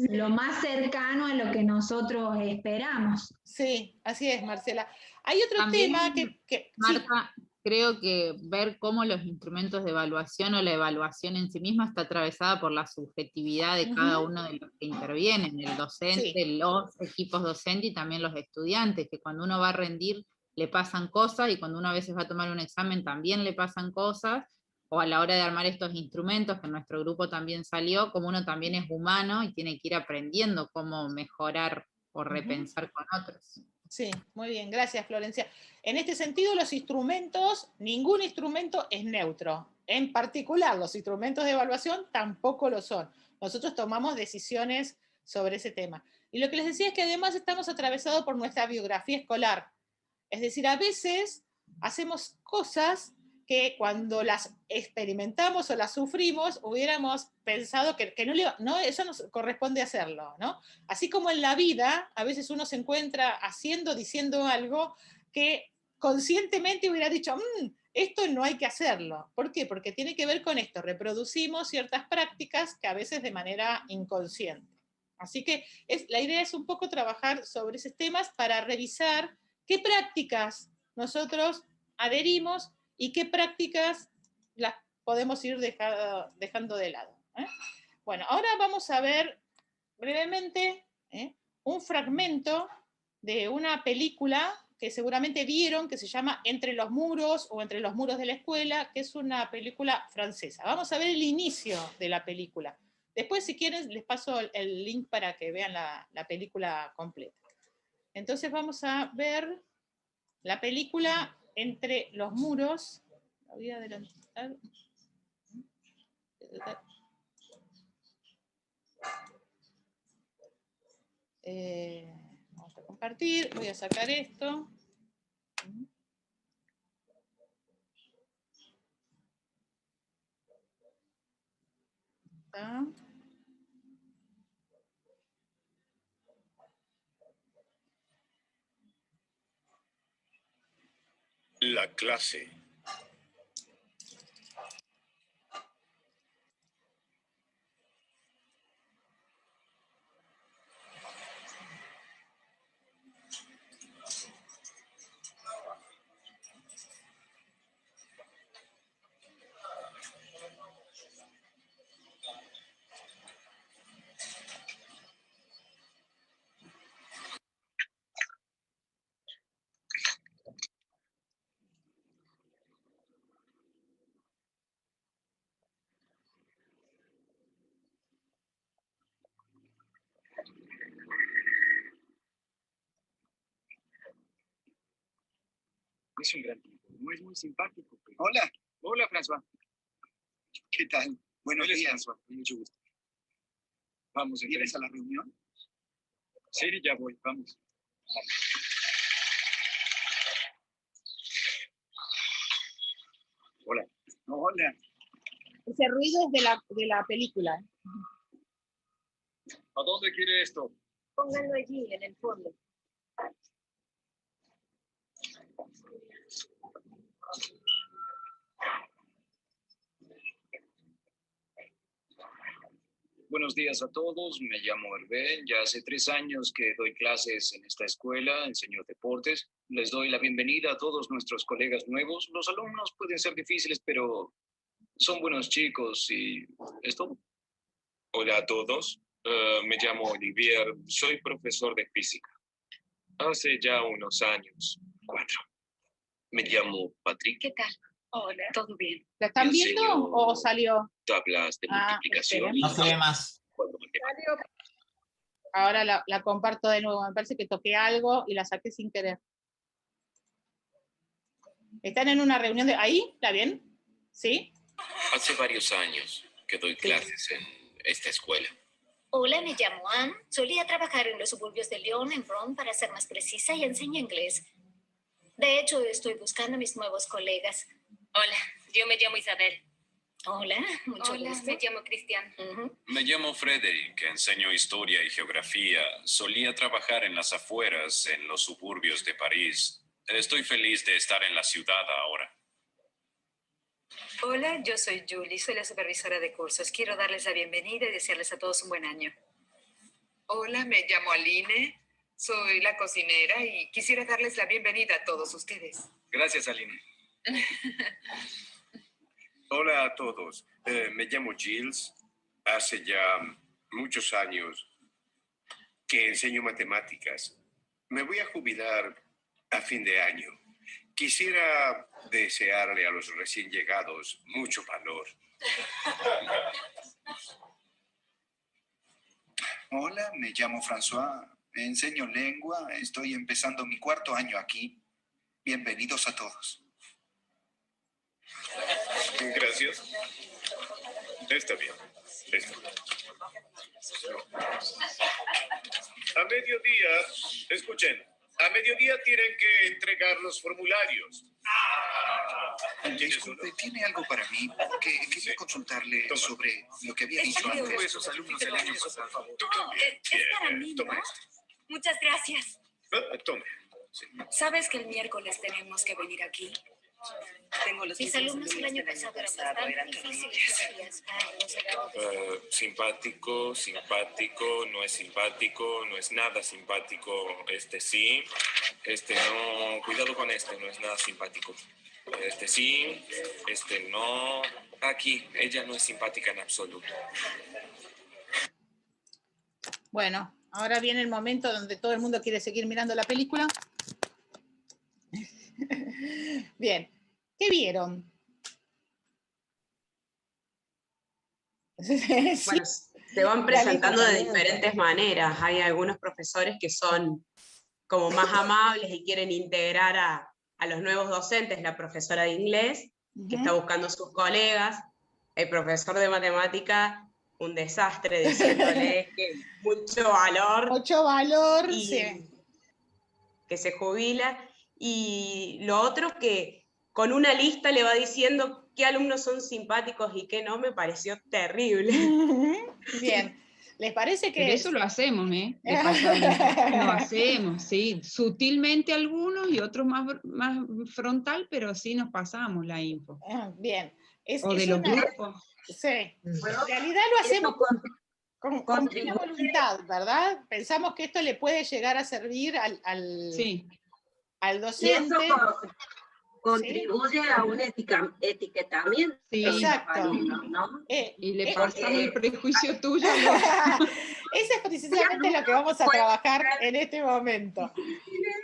Speaker 13: lo más cercano a lo que nosotros esperamos.
Speaker 1: Sí, así es, Marcela. Hay otro
Speaker 10: también,
Speaker 1: tema que
Speaker 10: Marta, creo que ver cómo los instrumentos de evaluación o la evaluación en sí misma está atravesada por la subjetividad de cada uno de los que intervienen, el docente, los equipos docentes y también los estudiantes, que cuando uno va a rendir le pasan cosas y cuando uno a veces va a tomar un examen también le pasan cosas, o a la hora de armar estos instrumentos, que en nuestro grupo también salió, como uno también es humano y tiene que ir aprendiendo cómo mejorar o repensar con otros.
Speaker 1: Sí, muy bien, gracias Florencia. En este sentido, los instrumentos, ningún instrumento es neutro. En particular, los instrumentos de evaluación tampoco lo son. Nosotros tomamos decisiones sobre ese tema. Y lo que les decía es que además estamos atravesados por nuestra biografía escolar. Es decir, a veces hacemos cosas que cuando las experimentamos o las sufrimos, hubiéramos pensado que no, eso nos corresponde hacerlo, ¿no? Así como en la vida, a veces uno se encuentra diciendo algo que conscientemente hubiera dicho, esto no hay que hacerlo. ¿Por qué? Porque tiene que ver con esto, reproducimos ciertas prácticas que a veces de manera inconsciente. Así que la idea es un poco trabajar sobre esos temas para revisar qué prácticas nosotros adherimos y qué prácticas las podemos ir dejando de lado. Bueno, ahora vamos a ver brevemente un fragmento de una película que seguramente vieron, que se llama Entre los muros o Entre los muros de la escuela, que es una película francesa. Vamos a ver el inicio de la película. Después, si quieren, les paso el link para que vean la película completa. Entonces vamos a ver la película Entre los muros. La voy a adelantar. Vamos a compartir. Voy a sacar esto. ¿Está?
Speaker 14: La clase.
Speaker 15: Es un gran tipo, no es muy simpático. Pero... Hola. Hola, François. ¿Qué tal? Buenos días. François, mucho gusto. Vamos, ¿quieres a la reunión? Sí, ya voy, vamos. Hola. Hola.
Speaker 1: Ese ruido es de la película.
Speaker 15: ¿A dónde quiere esto?
Speaker 11: Pónganlo allí, en el fondo.
Speaker 15: Buenos días a todos, me llamo Hervé, ya hace 3 años que doy clases en esta escuela, enseño deportes. Les doy la bienvenida a todos nuestros colegas nuevos. Los alumnos pueden ser difíciles, pero son buenos chicos y es todo.
Speaker 14: Hola a todos, me llamo Olivier, soy profesor de física. Hace ya unos años, 4. Me llamo Patrick.
Speaker 16: ¿Qué tal? Hola. ¿Todo bien?
Speaker 1: ¿La están viendo o salió?
Speaker 14: Tablas de multiplicación.
Speaker 8: No se ve más.
Speaker 1: Ahora la comparto de nuevo. Me parece que toqué algo y la saqué sin querer. ¿Están en una reunión de... ¿Ahí? ¿Está bien? ¿Sí?
Speaker 14: Hace varios años que doy clases en esta escuela.
Speaker 16: Hola, me llamo Anne. Solía trabajar en los suburbios de Lyon, en Bron, para ser más precisa, y enseño inglés. De hecho, estoy buscando a mis nuevos colegas.
Speaker 17: Hola, yo me llamo Isabel.
Speaker 16: Hola, mucho
Speaker 17: Hola,
Speaker 16: gusto.
Speaker 17: me llamo Cristian.
Speaker 14: Me llamo Frederick, enseño historia y geografía. Solía trabajar en las afueras, en los suburbios de París. Estoy feliz de estar en la ciudad ahora.
Speaker 17: Hola, yo soy Julie, soy la supervisora de cursos. Quiero darles la bienvenida y desearles a todos un buen año.
Speaker 18: Hola, me llamo Aline, soy la cocinera y quisiera darles la bienvenida a todos ustedes.
Speaker 14: Gracias, Aline.
Speaker 19: Hola a todos, me llamo Gilles. Hace ya muchos años que enseño matemáticas. Me voy a jubilar a fin de año. Quisiera desearle a los recién llegados mucho valor.
Speaker 15: Hola, me llamo François, enseño lengua, estoy empezando mi 4º año aquí. Bienvenidos a todos.
Speaker 14: Gracias. Está bien. Está bien. A mediodía, escuchen, a mediodía tienen que entregar los formularios.
Speaker 15: Disculpe, ¿tiene algo para mí? Que quería consultarle sobre lo que había dicho antes.
Speaker 14: Esos alumnos el año pasado. Tú
Speaker 17: Es
Speaker 14: también.
Speaker 17: para mí,
Speaker 14: Toma
Speaker 17: ¿no?
Speaker 14: esto.
Speaker 17: Muchas gracias.
Speaker 14: Tome. Sí.
Speaker 17: ¿Sabes que el miércoles tenemos que venir aquí?
Speaker 16: Tengo los mis alumnos el año pasado eran bastante difíciles.
Speaker 14: Simpático, no es simpático, no es nada simpático. Este sí, este no. Cuidado con este, no es nada simpático. Este sí, este no. Aquí, ella no es simpática en absoluto.
Speaker 1: Bueno, ahora viene el momento donde todo el mundo quiere seguir mirando la película. Bien, ¿qué vieron?
Speaker 20: Bueno, se van presentando de diferentes maneras. Hay algunos profesores que son como más amables y quieren integrar a los nuevos docentes, la profesora de inglés, que está buscando a sus colegas, el profesor de matemática, un desastre, diciéndole que mucho valor, y
Speaker 1: sí.
Speaker 20: Que se jubila, y lo otro que con una lista le va diciendo qué alumnos son simpáticos y qué no, me pareció terrible.
Speaker 1: Bien, ¿les parece que...?
Speaker 3: Pero eso lo hacemos, ¿eh? De pasar, lo hacemos, sí, sutilmente algunos y otros más frontal, pero sí nos pasamos la info.
Speaker 1: Bien.
Speaker 3: O de los grupos.
Speaker 1: Sí, bueno, en realidad lo hacemos con buena voluntad, ¿verdad? Pensamos que esto le puede llegar a servir al docente.
Speaker 9: Y eso contribuye a un etiquetamiento.
Speaker 1: Sí, exacto.
Speaker 9: ¿No?
Speaker 3: Y le pasamos el prejuicio tuyo.
Speaker 1: Eso es precisamente lo que vamos a trabajar en este momento.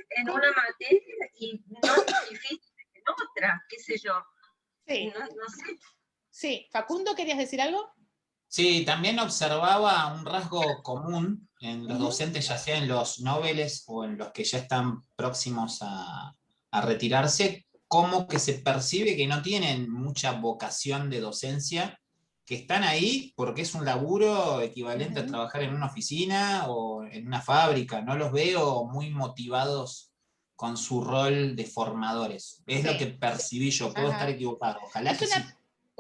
Speaker 9: En una materia y no es difícil en otra, qué sé yo.
Speaker 1: Sí.
Speaker 9: No sé.
Speaker 1: Sí, Facundo, ¿querías decir algo?
Speaker 8: Sí, también observaba un rasgo común en los docentes, ya sea en los noveles o en los que ya están próximos a retirarse, como que se percibe que no tienen mucha vocación de docencia, que están ahí porque es un laburo equivalente a trabajar en una oficina o en una fábrica. No los veo muy motivados con su rol de formadores. Es lo que percibí yo, puedo estar equivocado. Ojalá que sí.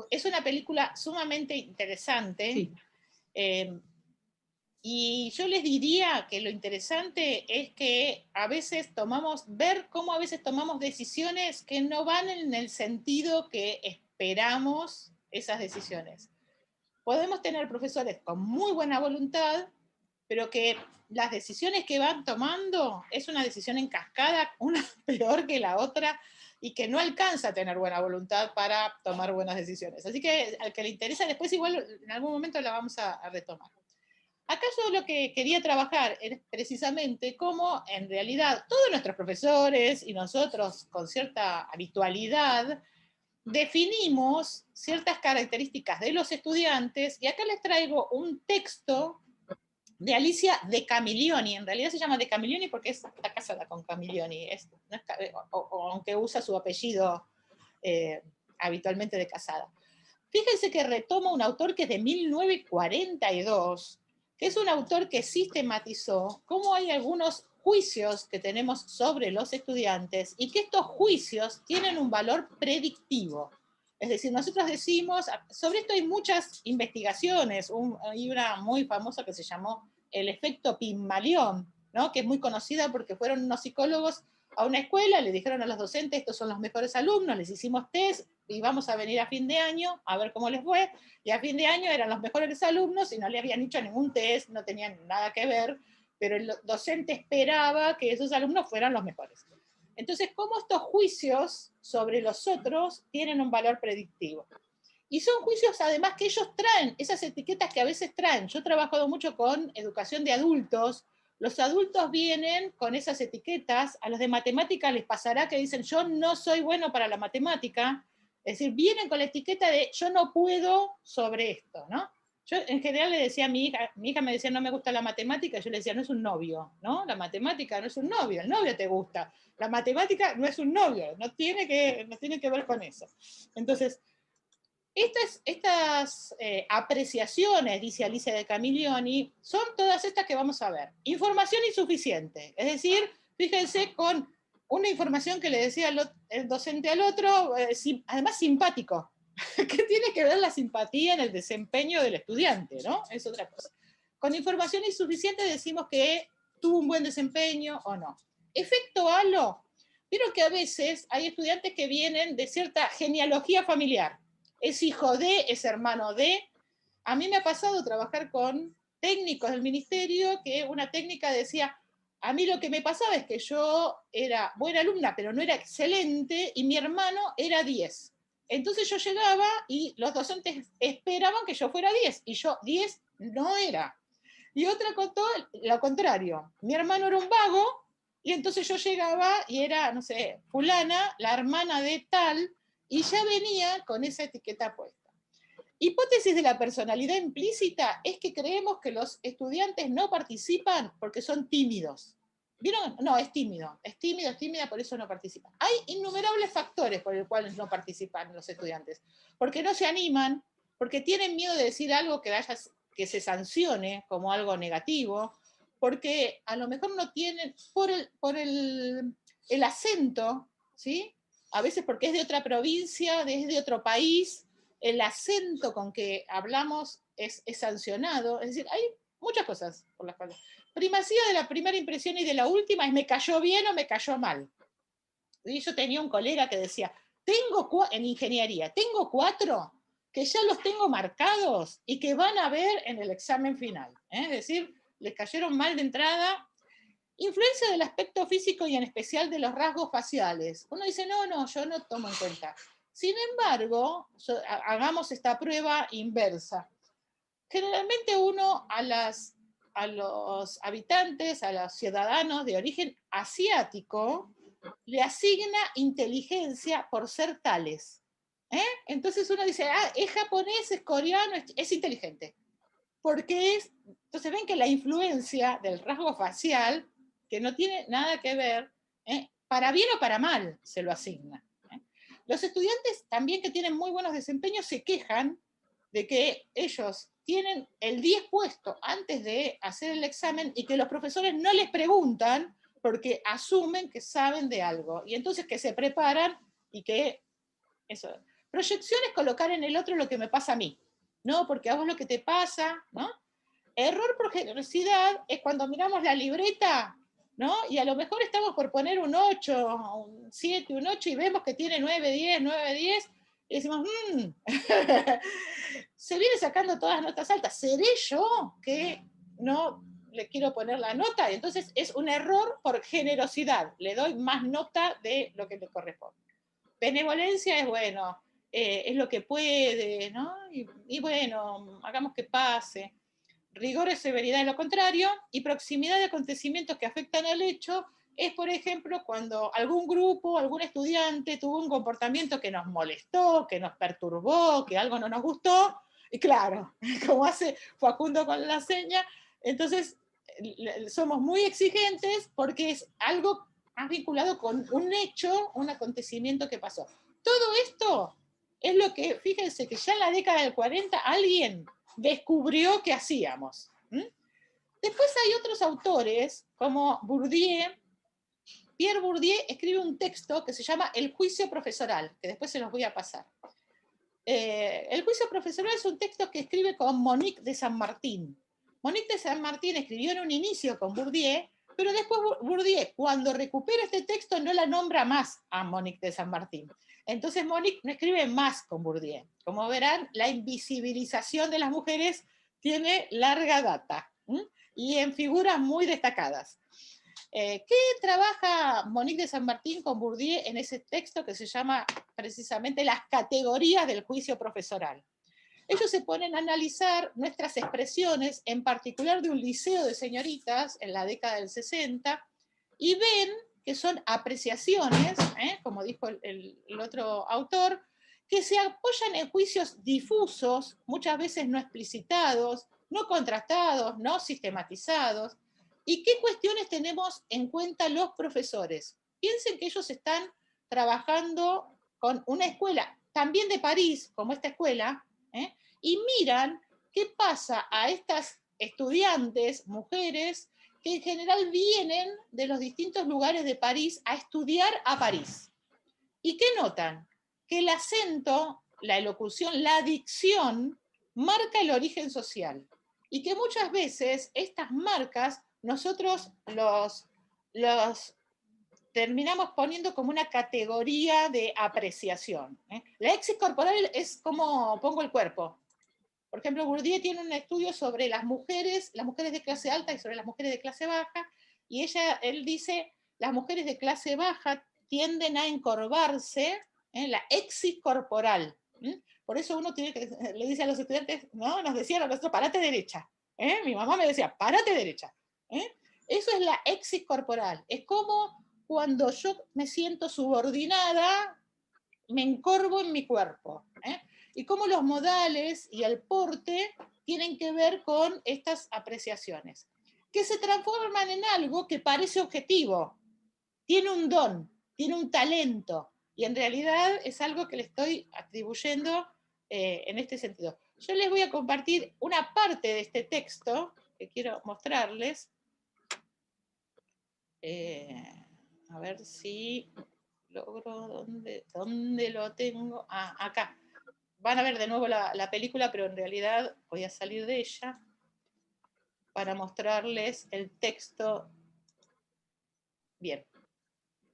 Speaker 1: Es una película sumamente interesante.
Speaker 3: Sí.
Speaker 1: Y yo les diría que lo interesante es que a veces ver cómo a veces tomamos decisiones que no van en el sentido que esperamos esas decisiones. podemos tener profesores con muy buena voluntad, pero que las decisiones que van tomando es una decisión en cascada, una peor que la otra, y que no alcanza a tener buena voluntad para tomar buenas decisiones. Así que al que le interesa, después igual en algún momento la vamos a retomar. Acá yo lo que quería trabajar es precisamente cómo en realidad todos nuestros profesores y nosotros con cierta habitualidad definimos ciertas características de los estudiantes, y acá les traigo un texto de Alicia De Camillioni. En realidad se llama De Camillioni porque está casada con Camillioni, aunque usa su apellido habitualmente de casada. Fíjense que retoma un autor que es de 1942, que es un autor que sistematizó cómo hay algunos juicios que tenemos sobre los estudiantes y que estos juicios tienen un valor predictivo. Es decir, nosotros decimos, sobre esto hay muchas investigaciones, hay una muy famosa que se llamó el efecto Pigmalión, ¿no? Que es muy conocida porque fueron unos psicólogos a una escuela, le dijeron a los docentes, estos son los mejores alumnos, les hicimos test y vamos a venir a fin de año a ver cómo les fue, y a fin de año eran los mejores alumnos y no le habían hecho ningún test, no tenían nada que ver, pero el docente esperaba que esos alumnos fueran los mejores. Entonces, ¿cómo estos juicios sobre los otros tienen un valor predictivo? Y son juicios además que ellos traen, esas etiquetas que a veces traen. Yo he trabajado mucho con educación de adultos. Los adultos vienen con esas etiquetas, a los de matemática les pasará que dicen yo no soy bueno para la matemática, es decir, vienen con la etiqueta de yo no puedo sobre esto, ¿no? Yo en general le decía a mi hija me decía no me gusta la matemática, yo le decía no es un novio, ¿no? La matemática no es un novio, el novio te gusta, la matemática no es un novio, no tiene que ver con eso. Entonces, estas apreciaciones, dice Alicia De Camillioni, son todas estas que vamos a ver. Información insuficiente, es decir, fíjense con una información que le decía el docente al otro, además simpático. ¿Qué tiene que ver la simpatía en el desempeño del estudiante, ¿no? Es otra cosa. Con información insuficiente decimos que tuvo un buen desempeño o no. Efecto halo. Vieron que a veces hay estudiantes que vienen de cierta genealogía familiar. Es hijo de, es hermano de. A mí me ha pasado trabajar con técnicos del ministerio que una técnica decía, a mí lo que me pasaba es que yo era buena alumna, pero no era excelente, y mi hermano era 10. Entonces yo llegaba y los docentes esperaban que yo fuera 10, y yo 10 no era. Y otra contó lo contrario. Mi hermano era un vago, y entonces yo llegaba y era, no sé, fulana, la hermana de tal, y ya venía con esa etiqueta puesta. Hipótesis de la personalidad implícita es que creemos que los estudiantes no participan porque son tímidos. ¿Vieron? No, es tímida, por eso no participa. Hay innumerables factores por los cuales no participan los estudiantes. Porque no se animan, porque tienen miedo de decir algo que se sancione como algo negativo, porque a lo mejor no tienen, por el acento, ¿sí? A veces porque es de otra provincia, es de otro país, el acento con que hablamos es sancionado. Es decir, hay muchas cosas por las cuales. Primacía de la primera impresión y de la última es me cayó bien o me cayó mal. Y yo tenía un colega que decía, en ingeniería, tengo 4 que ya los tengo marcados y que van a ver en el examen final. Es decir, les cayeron mal de entrada. Influencia del aspecto físico y en especial de los rasgos faciales. Uno dice, no, yo no tomo en cuenta. Sin embargo, hagamos esta prueba inversa. Generalmente uno a los habitantes, a los ciudadanos de origen asiático, le asigna inteligencia por ser tales. Entonces uno dice, es japonés, es coreano, es inteligente. Porque entonces ven que la influencia del rasgo facial, que no tiene nada que ver, para bien o para mal se lo asigna. Los estudiantes también que tienen muy buenos desempeños se quejan de que ellos tienen el 10 puesto antes de hacer el examen y que los profesores no les preguntan porque asumen que saben de algo. Y entonces que se preparan y que eso. Proyección es colocar en el otro lo que me pasa a mí. No, porque a vos lo que te pasa, ¿no? Error por generosidad es cuando miramos la libreta, ¿no? Y a lo mejor estamos por poner un 8, un 7, un 8 y vemos que tiene 9, 10, 9, 10 y decimos, se viene sacando todas las notas altas. ¿Seré yo que no le quiero poner la nota? Y entonces es un error por generosidad. Le doy más nota de lo que le corresponde. Benevolencia es, bueno, es lo que puede, ¿no? Y bueno, hagamos que pase. Rigor es severidad, lo contrario. Y proximidad de acontecimientos que afectan al hecho es, por ejemplo, cuando algún grupo, algún estudiante tuvo un comportamiento que nos molestó, que nos perturbó, que algo no nos gustó. Y claro, como hace Facundo con la seña, entonces somos muy exigentes porque es algo más vinculado con un hecho, un acontecimiento que pasó. Todo esto es lo que, fíjense que ya en la década del 40 alguien descubrió que hacíamos. Después hay otros autores, como Bourdieu. Pierre Bourdieu escribe un texto que se llama El juicio profesoral, que después se los voy a pasar. El juicio profesoral es un texto que escribe con Monique de San Martín. Monique de San Martín escribió en un inicio con Bourdieu, pero después Bourdieu, cuando recupera este texto, no la nombra más a Monique de San Martín. Entonces Monique no escribe más con Bourdieu. Como verán, la invisibilización de las mujeres tiene larga data, y en figuras muy destacadas. ¿Qué trabaja Monique de San Martín con Bourdieu en ese texto que se llama precisamente Las categorías del juicio profesoral? Ellos se ponen a analizar nuestras expresiones, en particular de un liceo de señoritas en la década del 60, y ven que son apreciaciones, como dijo el otro autor, que se apoyan en juicios difusos, muchas veces no explicitados, no contrastados, no sistematizados. ¿Y qué cuestiones tenemos en cuenta los profesores? Piensen que ellos están trabajando con una escuela, también de París, como esta escuela, y miran qué pasa a estas estudiantes, mujeres, que en general vienen de los distintos lugares de París a estudiar a París. ¿Y qué notan? Que el acento, la elocución, la dicción, marca el origen social. Y que muchas veces estas marcas nosotros los terminamos poniendo como una categoría de apreciación. La éxito corporal es como pongo el cuerpo. Por ejemplo, Bourdieu tiene un estudio sobre las mujeres de clase alta y sobre las mujeres de clase baja, y él dice, las mujeres de clase baja tienden a encorvarse, la éxito corporal. Por eso uno tiene que, le dice a los estudiantes, ¿no? Nos decían a nosotros, parate derecha. Mi mamá me decía, parate derecha. Eso es la éxito corporal. Es como cuando yo me siento subordinada, me encorvo en mi cuerpo. Y cómo los modales y el porte tienen que ver con estas apreciaciones, que se transforman en algo que parece objetivo, tiene un don, tiene un talento, y en realidad es algo que le estoy atribuyendo en este sentido. Yo les voy a compartir una parte de este texto que quiero mostrarles. A ver si logro, ¿dónde lo tengo? Acá. Van a ver de nuevo la película, pero en realidad voy a salir de ella para mostrarles el texto. Bien.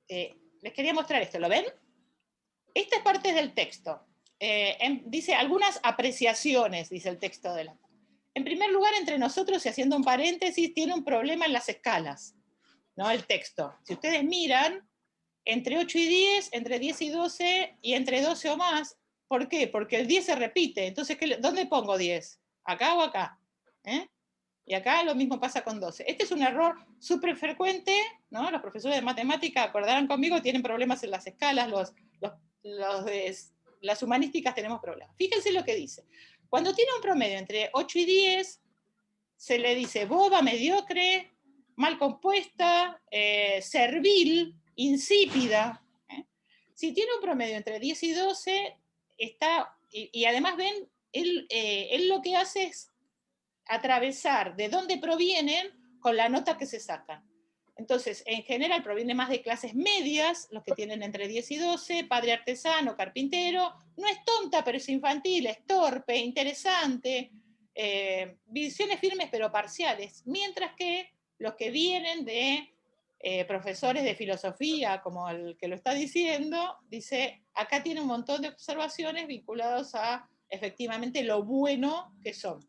Speaker 1: Les quería mostrar esto, ¿lo ven? Esta es parte del texto. Dice algunas apreciaciones, dice el texto de la... En primer lugar, entre nosotros, y haciendo un paréntesis, tiene un problema en las escalas, ¿no? El texto. Si ustedes miran, entre 8 y 10, entre 10 y 12, y entre 12 o más. ¿Por qué? Porque el 10 se repite. Entonces, ¿dónde pongo 10? ¿Acá o acá? Y acá lo mismo pasa con 12. Este es un error súper frecuente, ¿no? Los profesores de matemática, acordarán conmigo, tienen problemas en las escalas, los de las humanísticas tenemos problemas. Fíjense lo que dice. Cuando tiene un promedio entre 8 y 10, se le dice boba, mediocre, mal compuesta, servil, insípida. Si tiene un promedio entre 10 y 12, y además ven, él lo que hace es atravesar de dónde provienen con la nota que se sacan. Entonces, en general proviene más de clases medias, los que tienen entre 10 y 12, padre artesano, carpintero, no es tonta, pero es infantil, es torpe, interesante, visiones firmes pero parciales, mientras que los que vienen de profesores de filosofía, como el que lo está diciendo, dice, acá tiene un montón de observaciones vinculadas a efectivamente lo bueno que son.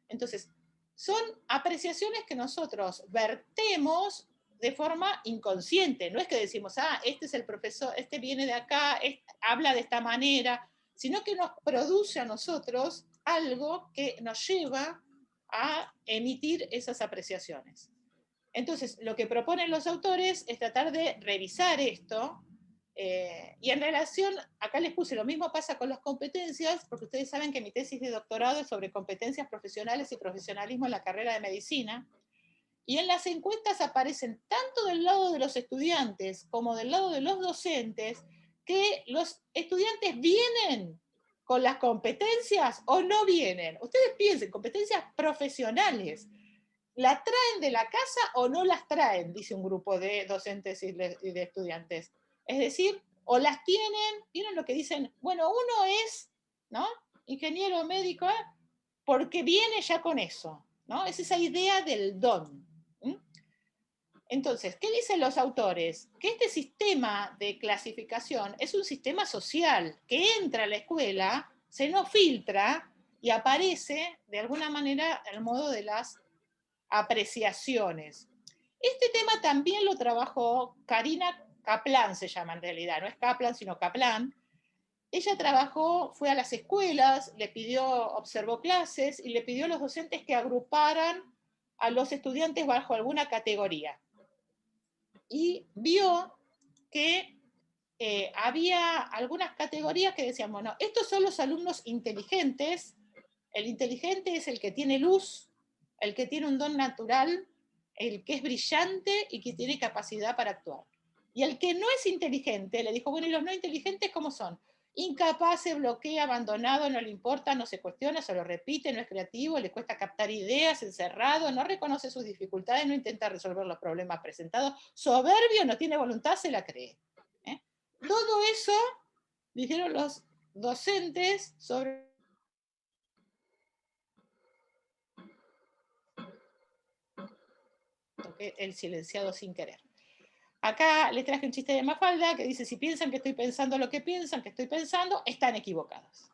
Speaker 1: Entonces, son apreciaciones que nosotros vertemos de forma inconsciente. No es que decimos, este es el profesor, este viene de acá, habla de esta manera, sino que nos produce a nosotros algo que nos lleva a emitir esas apreciaciones. Entonces, lo que proponen los autores es tratar de revisar esto, y en relación, acá les puse, lo mismo pasa con las competencias, porque ustedes saben que mi tesis de doctorado es sobre competencias profesionales y profesionalismo en la carrera de medicina, y en las encuestas aparecen tanto del lado de los estudiantes como del lado de los docentes, que los estudiantes vienen con las competencias o no vienen. Ustedes piensen, competencias profesionales, ¿la traen de la casa o no las traen? Dice un grupo de docentes y de estudiantes. Es decir, o las tienen, ¿vieron lo que dicen? Bueno, uno es, ¿no?, ingeniero médico, porque viene ya con eso, ¿no? Es esa idea del don. Entonces, ¿qué dicen los autores? Que este sistema de clasificación es un sistema social que entra a la escuela, se nos filtra y aparece de alguna manera el modo de las apreciaciones. Este tema también lo trabajó Karina Kaplan, se llama en realidad, no es Kaplan sino Kaplan. Ella trabajó, fue a las escuelas, observó clases y le pidió a los docentes que agruparan a los estudiantes bajo alguna categoría. Y vio que había algunas categorías que decían, bueno, estos son los alumnos inteligentes. El inteligente es el que tiene luz, el que tiene un don natural, el que es brillante y que tiene capacidad para actuar. Y el que no es inteligente, le dijo, bueno, ¿y los no inteligentes cómo son? Incapaz, se bloquea, abandonado, no le importa, no se cuestiona, se lo repite, no es creativo, le cuesta captar ideas, encerrado, no reconoce sus dificultades, no intenta resolver los problemas presentados, soberbio, no tiene voluntad, se la cree. Todo eso dijeron los docentes sobre el silenciado sin querer. Acá les traje un chiste de Mafalda que dice, si piensan que estoy pensando lo que piensan que estoy pensando, están equivocados.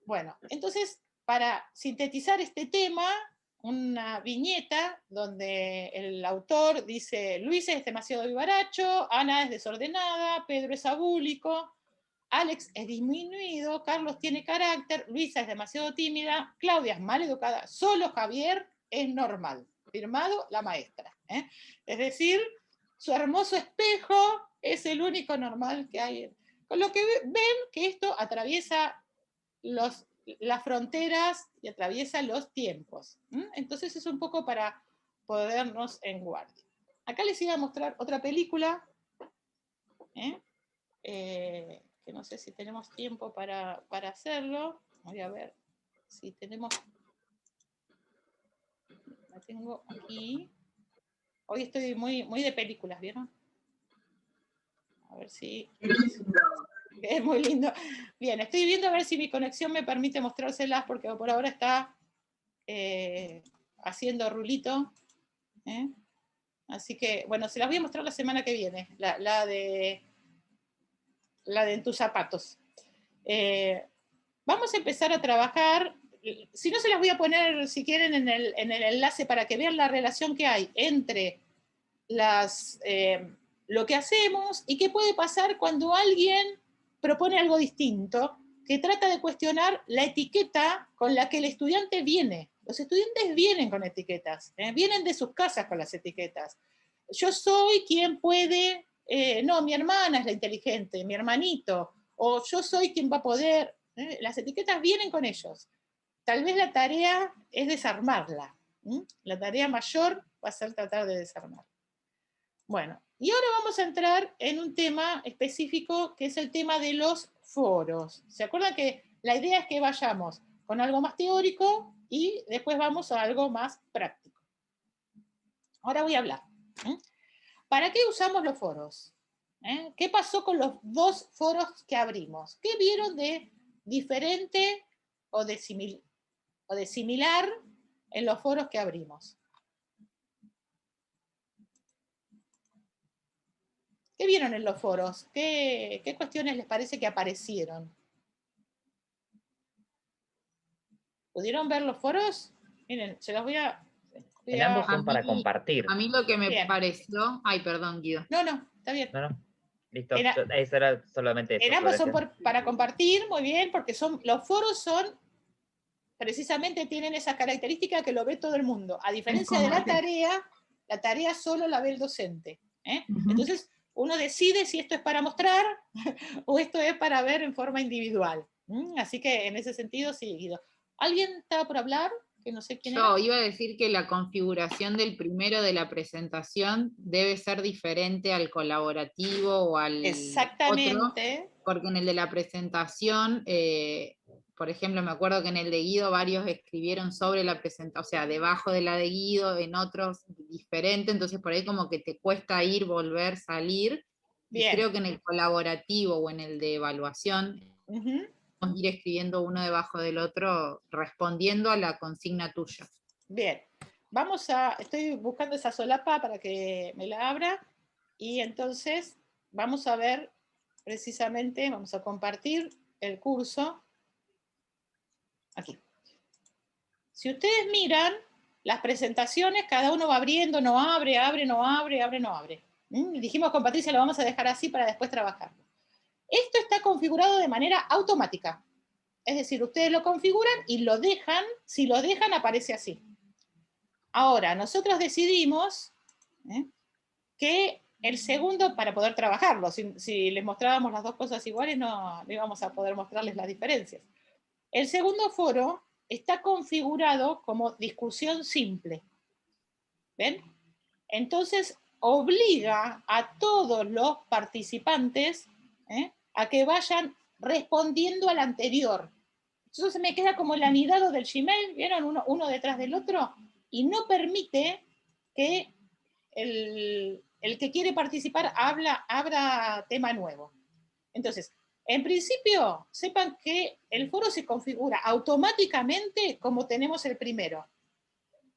Speaker 1: Bueno, entonces, para sintetizar este tema, una viñeta donde el autor dice, Luis es demasiado vivaracho, Ana es desordenada, Pedro es abúlico, Alex es disminuido, Carlos tiene carácter, Luisa es demasiado tímida, Claudia es maleducada, solo Javier es normal. Firmado la maestra. Es decir, su hermoso espejo es el único normal que hay. Con lo que ven que esto atraviesa las fronteras y atraviesa los tiempos. Entonces es un poco para ponernos en guardia. Acá les iba a mostrar otra película, que no sé si tenemos tiempo para hacerlo. Voy a ver si tenemos... La tengo aquí. Hoy estoy muy de películas, ¿vieron? A ver si... Es muy lindo. Bien, estoy viendo a ver si mi conexión me permite mostrárselas, porque por ahora está haciendo rulito. Así que, bueno, se las voy a mostrar la semana que viene, la de En tus zapatos. Vamos a empezar a trabajar. Si no, se las voy a poner, si quieren, en el enlace para que vean la relación que hay entre lo que hacemos y qué puede pasar cuando alguien propone algo distinto, que trata de cuestionar la etiqueta con la que el estudiante viene. Los estudiantes vienen con etiquetas, vienen de sus casas con las etiquetas. Yo soy quien puede, no, mi hermana es la inteligente, mi hermanito, o yo soy quien va a poder. Las etiquetas vienen con ellos. Tal vez la tarea es desarmarla. La tarea mayor va a ser tratar de desarmarla. Bueno, y ahora vamos a entrar en un tema específico que es el tema de los foros. ¿Se acuerdan que la idea es que vayamos con algo más teórico y después vamos a algo más práctico? Ahora voy a hablar. ¿Para qué usamos los foros? ¿Qué pasó con los 2 foros que abrimos? ¿Qué vieron de diferente o de similar en los foros que abrimos? ¿Qué vieron en los foros? ¿Qué cuestiones les parece que aparecieron? ¿Pudieron ver los foros? Miren, se los voy a...
Speaker 12: En ambos son para compartir.
Speaker 10: A mí lo que me
Speaker 1: Bien.
Speaker 10: pareció... Ay, perdón, Guido.
Speaker 1: No, está bien.
Speaker 12: No. Listo,
Speaker 1: Era-
Speaker 12: eso era solamente eso.
Speaker 1: En ambos son
Speaker 12: Florencia.
Speaker 1: para compartir, muy bien, porque los foros son, precisamente tienen esa característica que lo ve todo el mundo. A diferencia de la tarea solo la ve el docente. Entonces, uno decide si esto es para mostrar o esto es para ver en forma individual. Así que en ese sentido, sí, Guido. ¿Alguien estaba por hablar? Que no sé quién
Speaker 10: Yo
Speaker 1: era.
Speaker 10: iba a decir que la configuración del primero de la presentación debe ser diferente al colaborativo o al
Speaker 1: Exactamente.
Speaker 10: otro, porque en el de la presentación, por ejemplo, me acuerdo que en el de Guido varios escribieron sobre la presentación, o sea, debajo de la de Guido, en otros diferente, entonces por ahí como que te cuesta ir, volver, salir.
Speaker 1: Bien.
Speaker 10: Y creo que en el colaborativo o en el de evaluación, ir escribiendo uno debajo del otro, respondiendo a la consigna tuya.
Speaker 1: Bien, estoy buscando esa solapa para que me la abra, y entonces vamos a ver precisamente, vamos a compartir el curso, aquí. Si ustedes miran las presentaciones, cada uno va abriendo, no abre, abre, no abre, abre, no abre. Dijimos con Patricia, lo vamos a dejar así para después trabajarlo. Esto está configurado de manera automática. Es decir, ustedes lo configuran y lo dejan, si lo dejan aparece así. Ahora, nosotros decidimos que el segundo, para poder trabajarlo, si les mostrábamos las dos cosas iguales, no íbamos a poder mostrarles las diferencias. El segundo foro está configurado como discusión simple. ¿Ven? Entonces, obliga a todos los participantes a que vayan respondiendo al anterior. Entonces me queda como el anidado del Gmail, ¿vieron? Uno detrás del otro, y no permite que el que quiere participar abra tema nuevo. Entonces, en principio, sepan que el foro se configura automáticamente como tenemos el primero.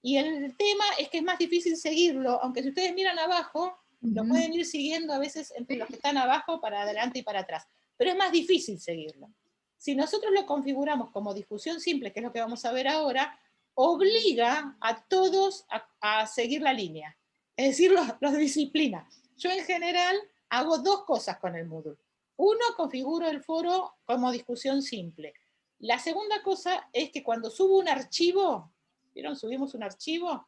Speaker 1: Y el tema es que es más difícil seguirlo, aunque si ustedes miran abajo, lo pueden ir siguiendo a veces entre los que están abajo, para adelante y para atrás. Pero es más difícil seguirlo. Si nosotros lo configuramos como discusión simple, que es lo que vamos a ver ahora, obliga a todos a seguir la línea. Es decir, los disciplina. Yo en general hago dos cosas con el Moodle. Uno, configuro el foro como discusión simple. La segunda cosa es que cuando subo un archivo, ¿vieron? Subimos un archivo,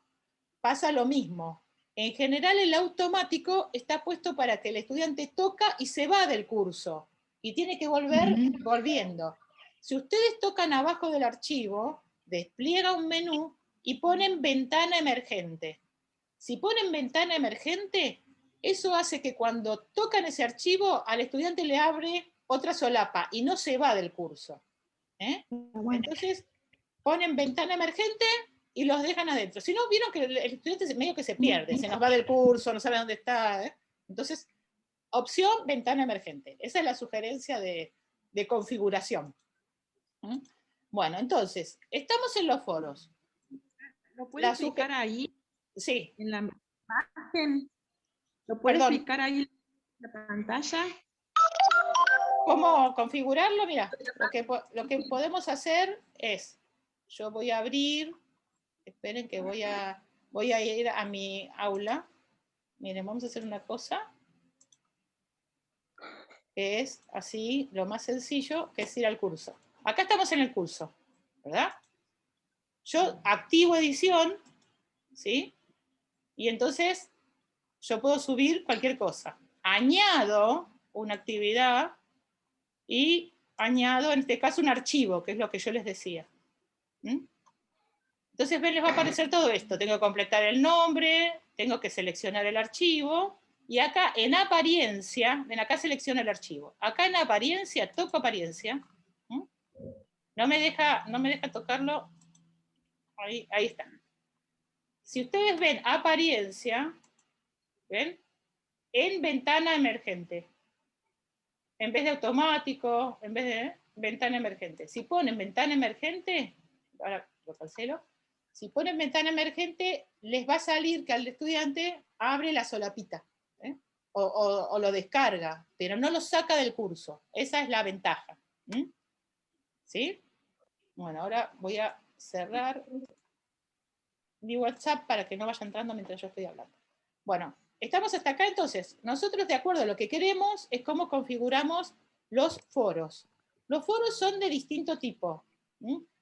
Speaker 1: pasa lo mismo. En general el automático está puesto para que el estudiante toca y se va del curso. Y tiene que volver volviendo. Si ustedes tocan abajo del archivo, despliega un menú y ponen ventana emergente. Si ponen ventana emergente, eso hace que cuando tocan ese archivo, al estudiante le abre otra solapa y no se va del curso. Entonces, ponen ventana emergente y los dejan adentro. Si no, vieron que el estudiante medio que se pierde, se nos va del curso, no sabe dónde está. Entonces, opción, ventana emergente. Esa es la sugerencia de configuración. Bueno, entonces, estamos en los foros.
Speaker 3: ¿Lo puedes explicar ahí?
Speaker 1: Sí.
Speaker 3: En la imagen. ¿Lo puedes explicar ahí en la pantalla?
Speaker 1: ¿Cómo configurarlo? Mira, lo que podemos hacer es, yo voy a abrir, esperen que voy a ir a mi aula. Miren, vamos a hacer una cosa, que es así, lo más sencillo, que es ir al curso. Acá estamos en el curso, ¿verdad? Yo activo edición, ¿sí? Y entonces yo puedo subir cualquier cosa. Añado una actividad y añado, en este caso, un archivo, que es lo que yo les decía. Entonces, ven, les va a aparecer todo esto. Tengo que completar el nombre, tengo que seleccionar el archivo, y acá en apariencia, ven, acá selecciono el archivo. Acá en apariencia, toco apariencia. No me deja tocarlo. Ahí está. Si ustedes ven apariencia, ¿ven? En ventana emergente. En vez de automático, en vez de ventana emergente. Si ponen ventana emergente, ahora lo cancelo, si ponen ventana emergente, les va a salir que al estudiante abre la solapita, o lo descarga, pero no lo saca del curso. Esa es la ventaja. ¿Sí? Bueno, ahora voy a cerrar mi WhatsApp para que no vaya entrando mientras yo estoy hablando. Bueno, estamos hasta acá, entonces, nosotros de acuerdo a lo que queremos es cómo configuramos los foros. Los foros son de distinto tipo.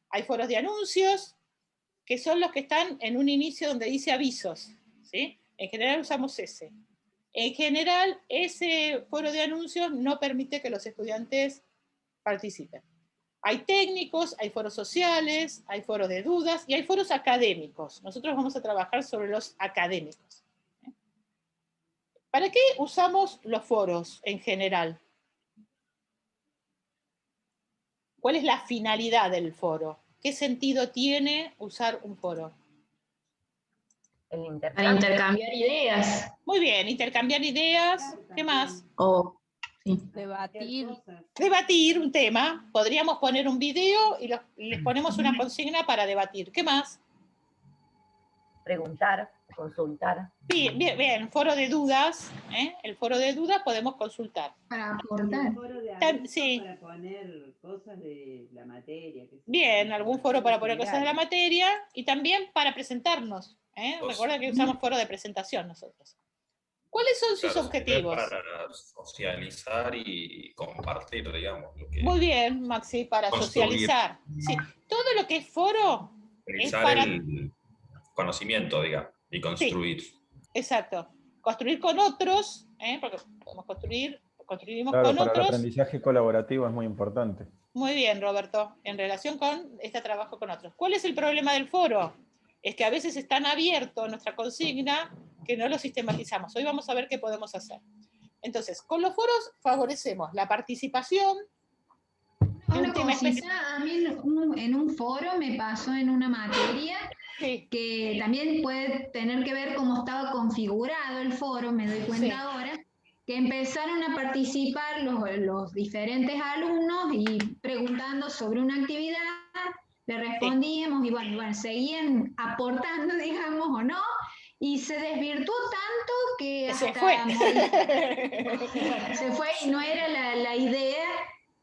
Speaker 1: Hay foros de anuncios, que son los que están en un inicio donde dice avisos, ¿sí? En general usamos ese. En general, ese foro de anuncios no permite que los estudiantes participen. Hay técnicos, hay foros sociales, hay foros de dudas y hay foros académicos. Nosotros vamos a trabajar sobre los académicos. ¿Para qué usamos los foros en general? ¿Cuál es la finalidad del foro? ¿Qué sentido tiene usar un foro?
Speaker 6: Para intercambiar ideas.
Speaker 1: Muy bien, intercambiar ideas. ¿Qué más?
Speaker 10: Sí.
Speaker 1: Debatir un tema. Podríamos poner un video y les ponemos una consigna para debatir. ¿Qué más?
Speaker 11: Preguntar, consultar.
Speaker 1: Bien, foro de dudas. El foro de dudas podemos consultar.
Speaker 13: Para aportar.
Speaker 1: Sí.
Speaker 7: Para poner cosas de la materia.
Speaker 1: Bien, algún foro para poner cosas de la materia y también para presentarnos. Recuerda que usamos foro de presentación nosotros. ¿Cuáles son sus objetivos?
Speaker 21: Para socializar y compartir, digamos.
Speaker 1: Muy bien, Maxi, para socializar. Sí, todo lo que es foro es para...
Speaker 21: el conocimiento, digamos, y construir.
Speaker 1: Sí, exacto. Construir con otros, porque podemos construimos
Speaker 22: claro,
Speaker 1: con
Speaker 22: para
Speaker 1: otros.
Speaker 22: El aprendizaje colaborativo es muy importante.
Speaker 1: Muy bien, Roberto, en relación con este trabajo con otros. ¿Cuál es el problema del foro? Es que a veces es tan abierto nuestra consigna que no lo sistematizamos. Hoy vamos a ver qué podemos hacer. Entonces, con los foros favorecemos la participación.
Speaker 13: Una cosita, a mí en un foro me pasó en una materia que también puede tener que ver cómo estaba configurado el foro, me doy cuenta ahora, que empezaron a participar los diferentes alumnos y preguntando sobre una actividad, le respondíamos y bueno, seguían aportando, digamos, o no, y se desvirtuó tanto que
Speaker 1: se
Speaker 13: hasta
Speaker 1: fue.
Speaker 13: Se fue y no era la idea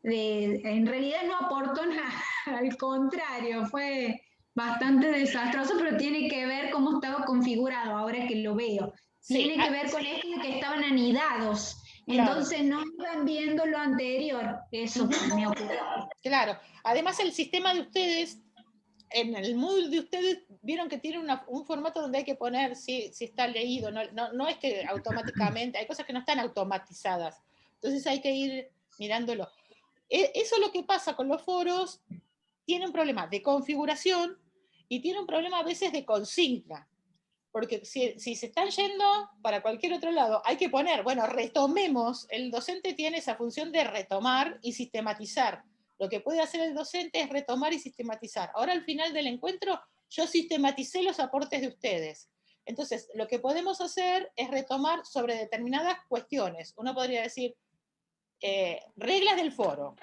Speaker 13: en realidad no aportó nada, al contrario, fue bastante desastroso, pero tiene que ver cómo estaba configurado, ahora que lo veo. Tiene que ver con esto de que estaban anidados, entonces no iban viendo lo anterior, eso me ocurrió.
Speaker 1: Claro, además el sistema de ustedes, en el Moodle de ustedes, vieron que tiene un formato donde hay que poner si está leído, no es que automáticamente, hay cosas que no están automatizadas, entonces hay que ir mirándolo. Eso es lo que pasa con los foros, tiene un problema de configuración y tiene un problema a veces de consigna, porque si se están yendo para cualquier otro lado, hay que poner, bueno, retomemos, el docente tiene esa función de retomar y sistematizar. Lo que puede hacer el docente es retomar y sistematizar. Ahora al final del encuentro, yo sistematicé los aportes de ustedes. Entonces, lo que podemos hacer es retomar sobre determinadas cuestiones. Uno podría decir, reglas del foro.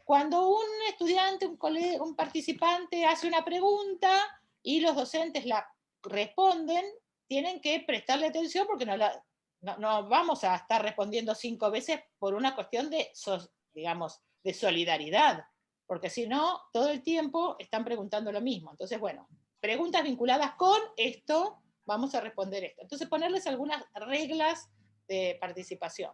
Speaker 1: Cuando un estudiante, un participante hace una pregunta y los docentes la responden, tienen que prestarle atención porque no vamos a estar respondiendo 5 veces por una cuestión de solidaridad, porque si no, todo el tiempo están preguntando lo mismo. Entonces, bueno, preguntas vinculadas con esto, vamos a responder esto. Entonces, ponerles algunas reglas de participación.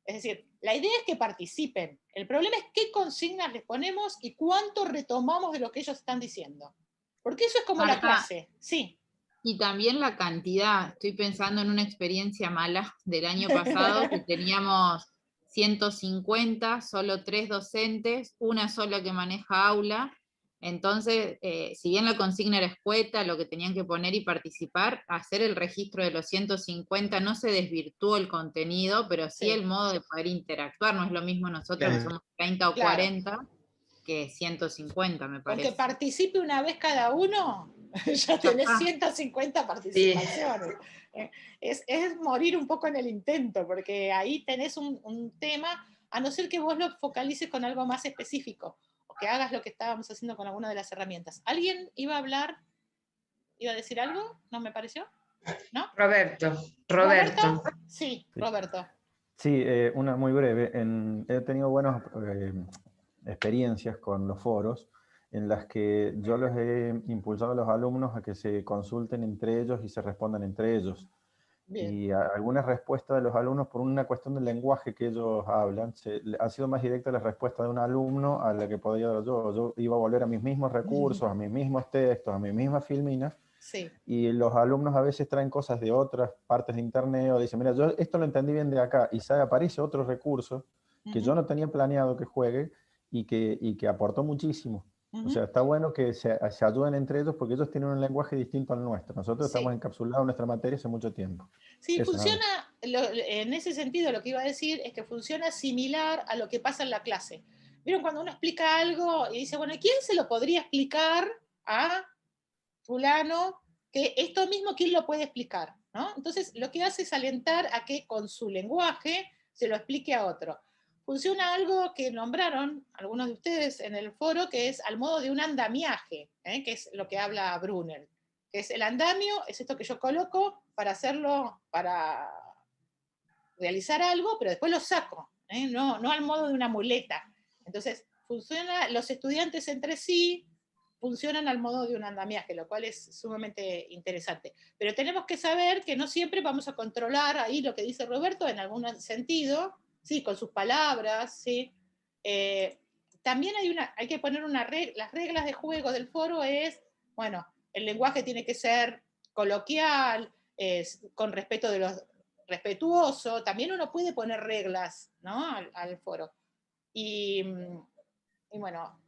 Speaker 1: Es decir, la idea es que participen. El problema es qué consignas les ponemos y cuánto retomamos de lo que ellos están diciendo. Porque eso es como la clase. Sí.
Speaker 10: Y también la cantidad. Estoy pensando en una experiencia mala del año pasado, que teníamos 150, solo 3 docentes, una sola que maneja aula. Entonces, si bien la consigna era escueta, lo que tenían que poner y participar, hacer el registro de los 150, no se desvirtuó el contenido, pero sí el modo de poder interactuar. No es lo mismo nosotros que somos 30 o 40 que 150, me parece.
Speaker 1: Aunque participe una vez cada uno, ya tenés 150 participaciones. Es morir un poco en el intento, porque ahí tenés un tema, a no ser que vos lo focalices con algo más específico, o que hagas lo que estábamos haciendo con alguna de las herramientas. ¿Alguien iba a hablar? ¿Iba a decir algo? ¿No me pareció? ¿No?
Speaker 20: Roberto.
Speaker 1: Sí, Roberto.
Speaker 22: Sí, una muy breve. He tenido buenas experiencias con los foros en las que yo los he impulsado a los alumnos a que se consulten entre ellos y se respondan entre ellos.
Speaker 1: Bien.
Speaker 22: Y algunas respuestas de los alumnos, por una cuestión del lenguaje que ellos hablan, ha sido más directa la respuesta de un alumno a la que podía dar yo. Yo iba a volver a mis mismos recursos, a mis mismos textos, a mis mismas filminas,
Speaker 1: sí.
Speaker 22: Y los alumnos a veces traen cosas de otras partes de internet o dicen, mira, yo esto lo entendí bien de acá, y aparece otro recurso que yo no tenía planeado que juegue y que aportó muchísimo. O sea, está bueno que se ayuden entre ellos porque ellos tienen un lenguaje distinto al nuestro. Nosotros estamos encapsulados en nuestra materia hace mucho tiempo.
Speaker 1: Sí, eso funciona, en ese sentido lo que iba a decir es que funciona similar a lo que pasa en la clase. ¿Vieron cuando uno explica algo y dice, bueno, ¿quién se lo podría explicar a fulano? Que esto mismo, ¿quién lo puede explicar? ¿No? Entonces, lo que hace es alentar a que con su lenguaje se lo explique a otro. Funciona algo que nombraron algunos de ustedes en el foro, que es al modo de un andamiaje, que es lo que habla Brunner. Que es el andamio, es esto que yo coloco para hacerlo, para realizar algo, pero después lo saco, no al modo de una muleta. Entonces, los estudiantes entre sí funcionan al modo de un andamiaje, lo cual es sumamente interesante. Pero tenemos que saber que no siempre vamos a controlar ahí lo que dice Roberto en algún sentido, sí, con sus palabras, sí. También hay que poner las reglas de juego del foro es, bueno, el lenguaje tiene que ser coloquial, con respeto de los respetuoso, también uno puede poner reglas, ¿no? al foro. Y bueno,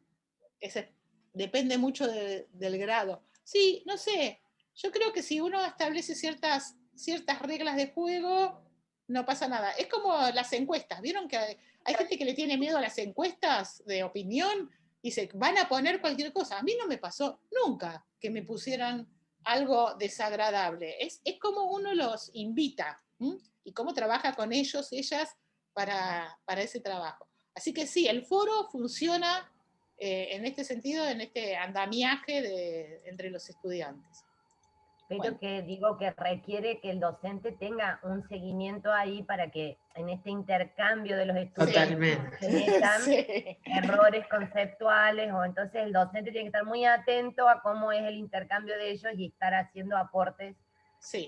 Speaker 1: depende mucho del grado. Sí, no sé, yo creo que si uno establece ciertas reglas de juego, no pasa nada. Es como las encuestas, ¿vieron que hay gente que le tiene miedo a las encuestas de opinión y se van a poner cualquier cosa? A mí no me pasó nunca que me pusieran algo desagradable. Es como uno los invita, ¿m? Y cómo trabaja con ellos, ellas, para ese trabajo. Así que sí, el foro funciona en este sentido, en este andamiaje entre los estudiantes.
Speaker 11: Pero que digo que requiere que el docente tenga un seguimiento ahí para que en este intercambio de los estudiantes se metan errores conceptuales, o entonces el docente tiene que estar muy atento a cómo es el intercambio de ellos y estar haciendo aportes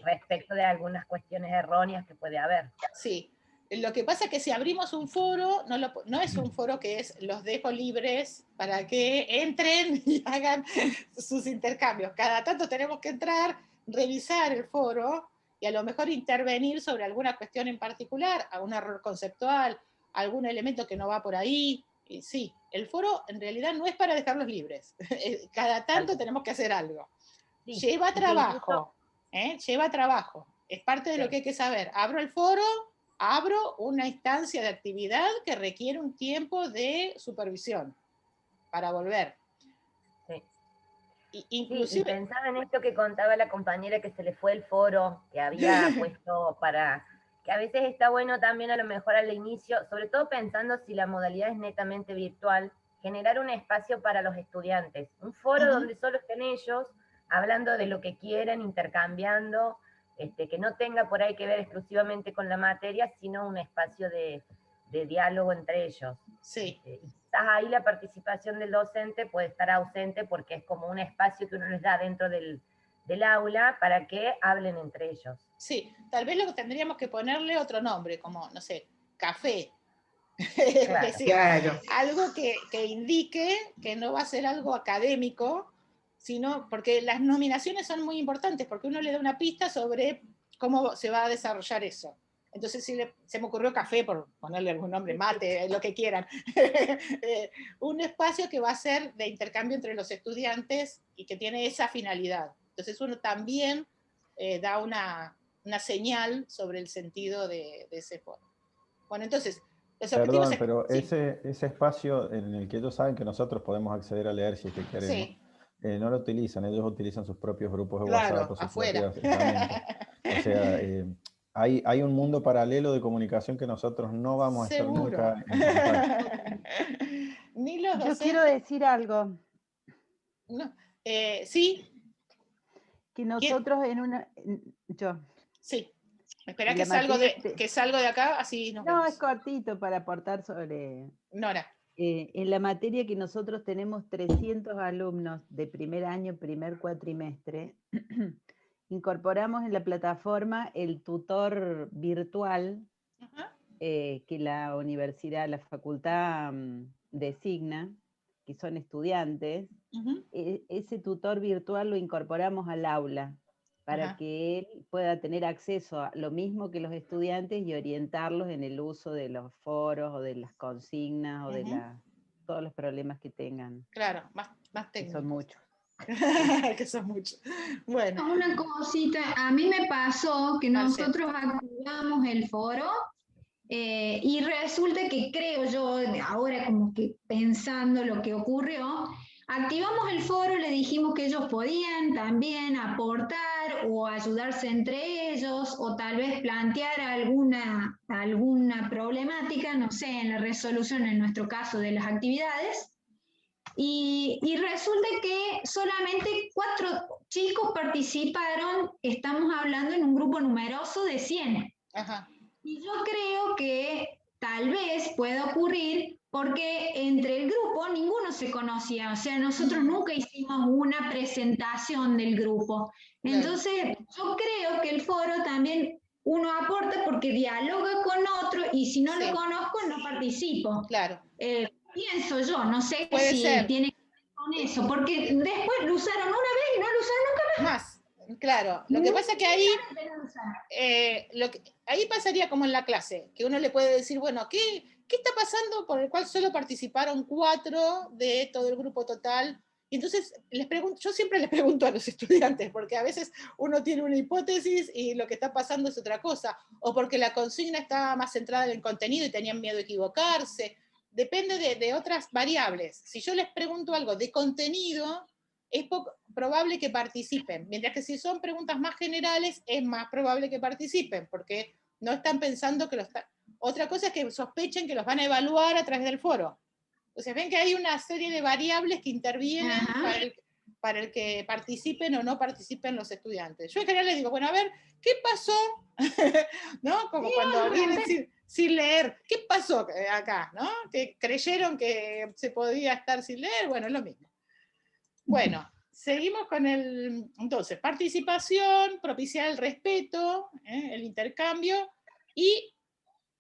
Speaker 11: respecto de algunas cuestiones erróneas que puede haber.
Speaker 1: Sí. Lo que pasa es que si abrimos un foro, no es un foro que los dejo libres para que entren y hagan sus intercambios. Cada tanto tenemos que entrar, revisar el foro y a lo mejor intervenir sobre alguna cuestión en particular, algún error conceptual, algún elemento que no va por ahí. Y sí, el foro en realidad no es para dejarlos libres. Cada tanto tenemos que hacer algo. Sí, lleva trabajo, lleva trabajo. Es parte de lo que hay que saber. Abro el foro, abro una instancia de actividad que requiere un tiempo de supervisión para volver.
Speaker 11: Sí.
Speaker 1: Inclusive,
Speaker 11: y pensaba en esto que contaba la compañera que se le fue el foro, que había puesto para... que a veces está bueno también a lo mejor al inicio, sobre todo pensando si la modalidad es netamente virtual, generar un espacio para los estudiantes. Un foro donde solo estén ellos, hablando de lo que quieran, intercambiando, que no tenga por ahí que ver exclusivamente con la materia, sino un espacio de diálogo entre ellos.
Speaker 1: Sí.
Speaker 11: Y quizás ahí la participación del docente puede estar ausente porque es como un espacio que uno les da dentro del aula para que hablen entre ellos.
Speaker 1: Sí, tal vez tendríamos que ponerle otro nombre, como, no sé, café.
Speaker 11: Claro,
Speaker 1: es decir, algo que indique que no va a ser algo académico, sino porque las nominaciones son muy importantes, porque uno le da una pista sobre cómo se va a desarrollar eso. Entonces, se me ocurrió café, por ponerle algún nombre, mate, lo que quieran. Un espacio que va a ser de intercambio entre los estudiantes y que tiene esa finalidad. Entonces, uno también da una señal sobre el sentido de ese foro. Bueno, entonces, los objetivos...
Speaker 22: Perdón, pero sí. ese espacio en el que ellos saben que nosotros podemos acceder a leer si es que queremos,
Speaker 1: sí.
Speaker 22: No lo utilizan, ellos utilizan sus propios grupos de
Speaker 1: claro,
Speaker 22: WhatsApp o sus
Speaker 1: afuera.
Speaker 22: propias herramientas. O sea, hay un mundo paralelo de comunicación que nosotros no vamos a estar nunca en contacto.
Speaker 1: Ni los docentes...
Speaker 2: Yo quiero decir algo.
Speaker 1: No. Sí.
Speaker 2: Que nosotros yo.
Speaker 1: Sí. Espera que salgo de acá, así nos vemos.
Speaker 2: Es cortito para aportar sobre...
Speaker 1: Nora.
Speaker 7: En la materia que nosotros tenemos 300 alumnos de primer año, primer cuatrimestre, incorporamos en la plataforma el tutor virtual que la universidad, la facultad designa, que son estudiantes. Ese tutor virtual lo incorporamos al aula para que él pueda tener acceso a lo mismo que los estudiantes y orientarlos en el uso de los foros o de las consignas o de todos los problemas que tengan.
Speaker 1: Claro, más técnicos.
Speaker 7: Que son muchos.
Speaker 1: Que son muchos. Bueno.
Speaker 13: Una cosita, a mí me pasó que nosotros activamos el foro y resulta que creo yo, ahora como que pensando lo que ocurrió, activamos el foro, le dijimos que ellos podían también aportar o ayudarse entre ellos, o tal vez plantear alguna problemática, no sé, en la resolución, en nuestro caso, de las actividades. Y resulta que solamente 4 chicos participaron, estamos hablando en un grupo numeroso de 100. Y yo creo que tal vez pueda ocurrir porque entre el grupo ninguno se conocía, o sea, nosotros nunca hicimos una presentación del grupo. Entonces, yo creo que el foro también uno aporta porque dialoga con otro y si no lo conozco, no participo.
Speaker 1: Claro.
Speaker 13: Pienso yo, no sé si
Speaker 1: ser.
Speaker 13: tiene que ver con eso, porque después lo usaron una vez y no lo usaron nunca más.
Speaker 1: Claro, lo que pasa es que ahí, ahí pasaría como en la clase, que uno le puede decir, bueno, ¿qué está pasando por el cual solo participaron 4 de todo el grupo total? Y entonces yo siempre les pregunto a los estudiantes, porque a veces uno tiene una hipótesis y lo que está pasando es otra cosa, o porque la consigna estaba más centrada en el contenido y tenían miedo de equivocarse. Depende de otras variables. Si yo les pregunto algo de contenido, es poco probable que participen, mientras que si son preguntas más generales, es más probable que participen, porque no están pensando que Otra cosa es que sospechen que los van a evaluar a través del foro. Entonces ven que hay una serie de variables que intervienen para el que participen o no participen los estudiantes. Yo en general les digo, bueno, a ver, ¿qué pasó? ¿No? Como cuando vienen sin leer. ¿Qué pasó acá? ¿No? Que creyeron que se podía estar sin leer. Bueno, es lo mismo. Bueno, seguimos con entonces, participación, propiciar el respeto, el intercambio, y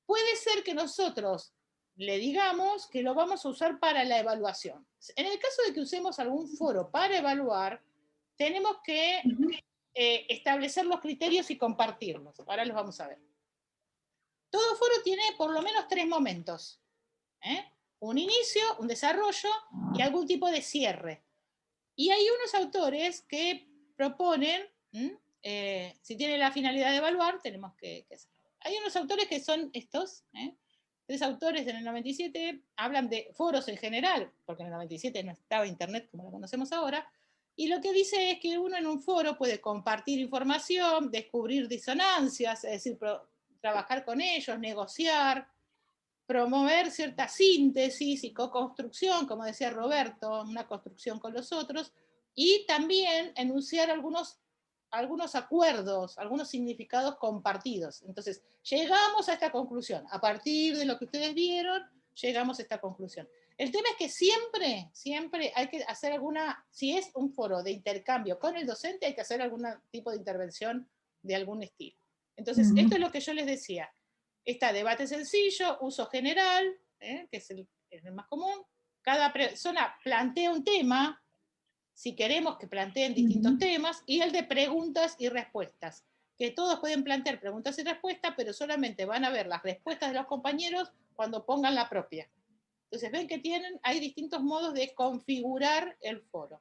Speaker 1: puede ser que nosotros le digamos que lo vamos a usar para la evaluación. En el caso de que usemos algún foro para evaluar, tenemos que establecer los criterios y compartirlos. Ahora los vamos a ver. Todo foro tiene por lo menos 3 momentos. Un inicio, un desarrollo y algún tipo de cierre. Y hay unos autores que proponen, si tiene la finalidad de evaluar, tenemos que hacerlo. Hay unos autores que son estos, 3 autores en el 97, hablan de foros en general, porque en el 97 no estaba internet como lo conocemos ahora, y lo que dice es que uno en un foro puede compartir información, descubrir disonancias, es decir, trabajar con ellos, negociar, promover cierta síntesis y co-construcción, como decía Roberto, una construcción con los otros, y también enunciar algunos acuerdos, algunos significados compartidos. Entonces, llegamos a esta conclusión. A partir de lo que ustedes vieron, llegamos a esta conclusión. El tema es que siempre hay que hacer si es un foro de intercambio con el docente, hay que hacer algún tipo de intervención de algún estilo. Entonces, esto es lo que yo les decía. Está debate sencillo, uso general, que es el más común. Cada persona plantea un tema, si queremos que planteen distintos temas, y el de preguntas y respuestas, que todos pueden plantear preguntas y respuestas, pero solamente van a ver las respuestas de los compañeros cuando pongan la propia. Entonces ven que hay distintos modos de configurar el foro.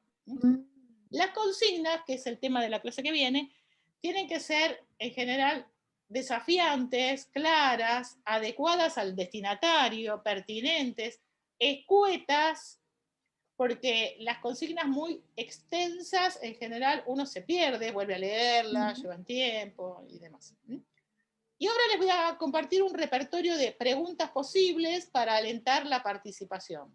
Speaker 1: Las consignas, que es el tema de la clase que viene, tienen que ser, en general, desafiantes, claras, adecuadas al destinatario, pertinentes, escuetas, porque las consignas muy extensas, en general, uno se pierde, vuelve a leerlas, llevan tiempo y demás. Y ahora les voy a compartir un repertorio de preguntas posibles para alentar la participación.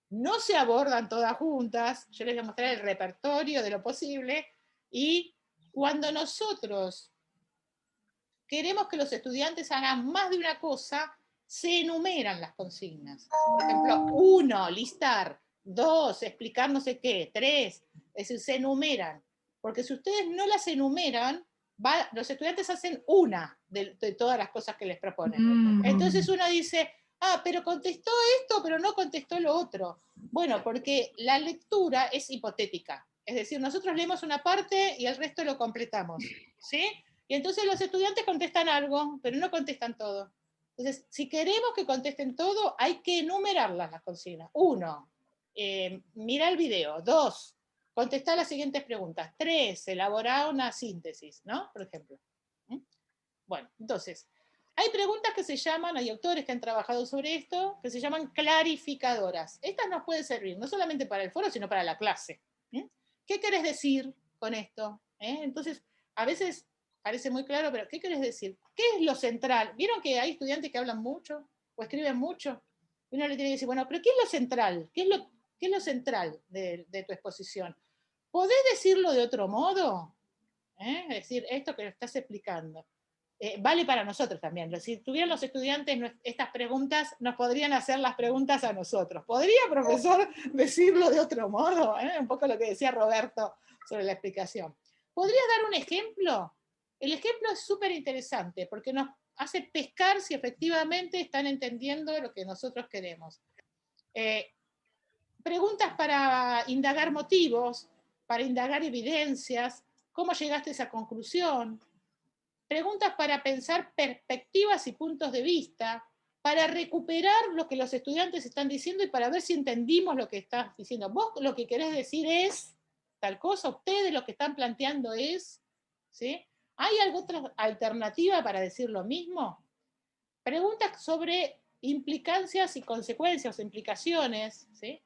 Speaker 1: No se abordan todas juntas, yo les voy a mostrar el repertorio de lo posible, y cuando nosotros queremos que los estudiantes hagan más de una cosa, se enumeran las consignas. Por ejemplo, 1, listar, 2, explicar no sé qué, 3, es decir, se enumeran. Porque si ustedes no las enumeran, los estudiantes hacen una de todas las cosas que les proponen. Entonces uno dice, pero contestó esto, pero no contestó lo otro. Bueno, porque la lectura es hipotética. Es decir, nosotros leemos una parte y el resto lo completamos, ¿sí? Y entonces los estudiantes contestan algo, pero no contestan todo. Entonces, si queremos que contesten todo, hay que enumerarlas las consignas. 1, mira el video. 2, contestar las siguientes preguntas. 3, elaborar una síntesis, ¿no? Por ejemplo. Bueno, entonces, hay preguntas que se llaman, hay autores que han trabajado sobre esto, que se llaman clarificadoras. Estas nos pueden servir no solamente para el foro, sino para la clase. ¿Qué querés decir con esto? Entonces, a veces parece muy claro, pero ¿qué querés decir? ¿Qué es lo central? ¿Vieron que hay estudiantes que hablan mucho o escriben mucho? Y uno le tiene que decir, bueno, pero ¿qué es lo central? ¿Qué es lo central de tu exposición? ¿Podés decirlo de otro modo? Es decir, esto que lo estás explicando. Vale para nosotros también. Si tuvieran los estudiantes estas preguntas, nos podrían hacer las preguntas a nosotros. ¿Podría, profesor, decirlo de otro modo? Un poco lo que decía Roberto sobre la explicación. ¿Podrías dar un ejemplo? El ejemplo es súper interesante porque nos hace pescar si efectivamente están entendiendo lo que nosotros queremos. Preguntas para indagar motivos, para indagar evidencias, ¿cómo llegaste a esa conclusión? Preguntas para pensar perspectivas y puntos de vista, para recuperar lo que los estudiantes están diciendo y para ver si entendimos lo que estás diciendo. Vos lo que querés decir es tal cosa, ustedes lo que están planteando es, ¿sí? ¿Hay alguna otra alternativa para decir lo mismo? Preguntas sobre implicancias y consecuencias, o implicaciones, ¿sí?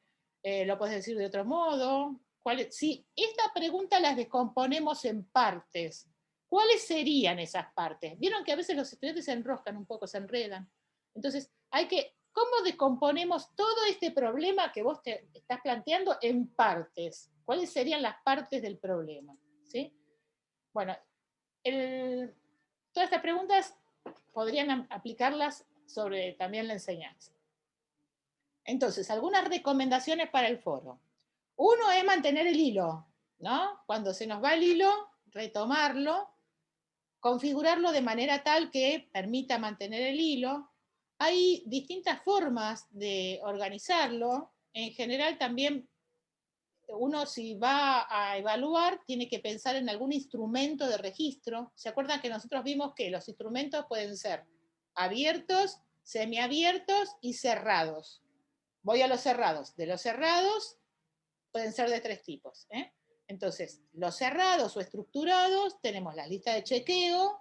Speaker 1: Lo puedes decir de otro modo. Si esta pregunta las descomponemos en partes, ¿cuáles serían esas partes? Vieron que a veces los estudiantes se enroscan un poco, se enredan. Entonces, ¿cómo descomponemos todo este problema que vos te estás planteando en partes? ¿Cuáles serían las partes del problema? ¿Sí? Bueno, todas estas preguntas podrían aplicarlas sobre también la enseñanza. Entonces, algunas recomendaciones para el foro. Uno es mantener el hilo, ¿no? Cuando se nos va el hilo, retomarlo, configurarlo de manera tal que permita mantener el hilo. Hay distintas formas de organizarlo. En general también uno, si va a evaluar, tiene que pensar en algún instrumento de registro. ¿Se acuerdan que nosotros vimos que los instrumentos pueden ser abiertos, semiabiertos y cerrados? Voy a los cerrados. De los cerrados pueden ser de 3 tipos. Entonces, los cerrados o estructurados, tenemos la lista de chequeo,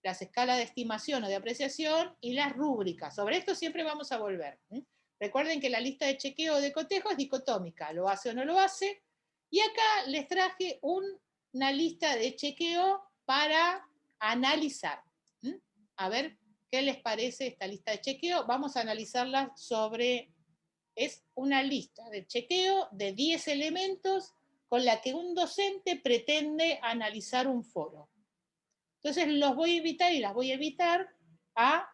Speaker 1: las escalas de estimación o de apreciación y las rúbricas. Sobre esto siempre vamos a volver. Recuerden que la lista de chequeo o de cotejo es dicotómica, lo hace o no lo hace. Y acá les traje una lista de chequeo para analizar. A ver qué les parece esta lista de chequeo. Vamos a analizarla es una lista de chequeo de 10 elementos con la que un docente pretende analizar un foro. Entonces los voy a invitar y las voy a invitar a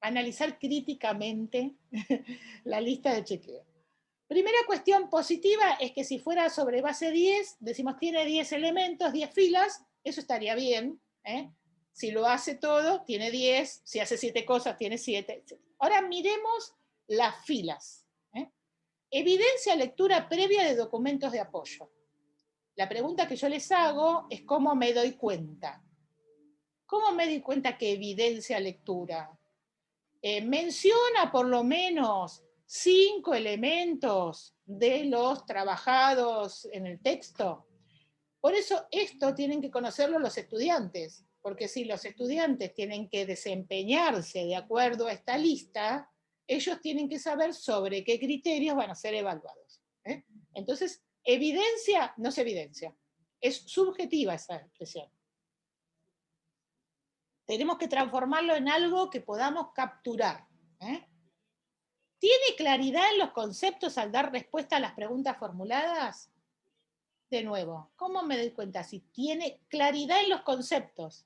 Speaker 1: analizar críticamente la lista de chequeo. Primera cuestión positiva es que si fuera sobre base 10, decimos tiene 10 elementos, 10 filas, eso estaría bien. Si lo hace todo, tiene 10, si hace 7 cosas, tiene 7. Ahora miremos las filas. Evidencia lectura previa de documentos de apoyo. La pregunta que yo les hago es ¿cómo me doy cuenta? ¿Cómo me doy cuenta que evidencia lectura? Menciona por lo menos 5 elementos de los trabajados en el texto. Por eso esto tienen que conocerlo los estudiantes, porque si los estudiantes tienen que desempeñarse de acuerdo a esta lista, ellos tienen que saber sobre qué criterios van a ser evaluados. Entonces, evidencia no es evidencia, es subjetiva esa expresión. Tenemos que transformarlo en algo que podamos capturar. ¿Tiene claridad en los conceptos al dar respuesta a las preguntas formuladas? De nuevo, ¿cómo me doy cuenta si tiene claridad en los conceptos?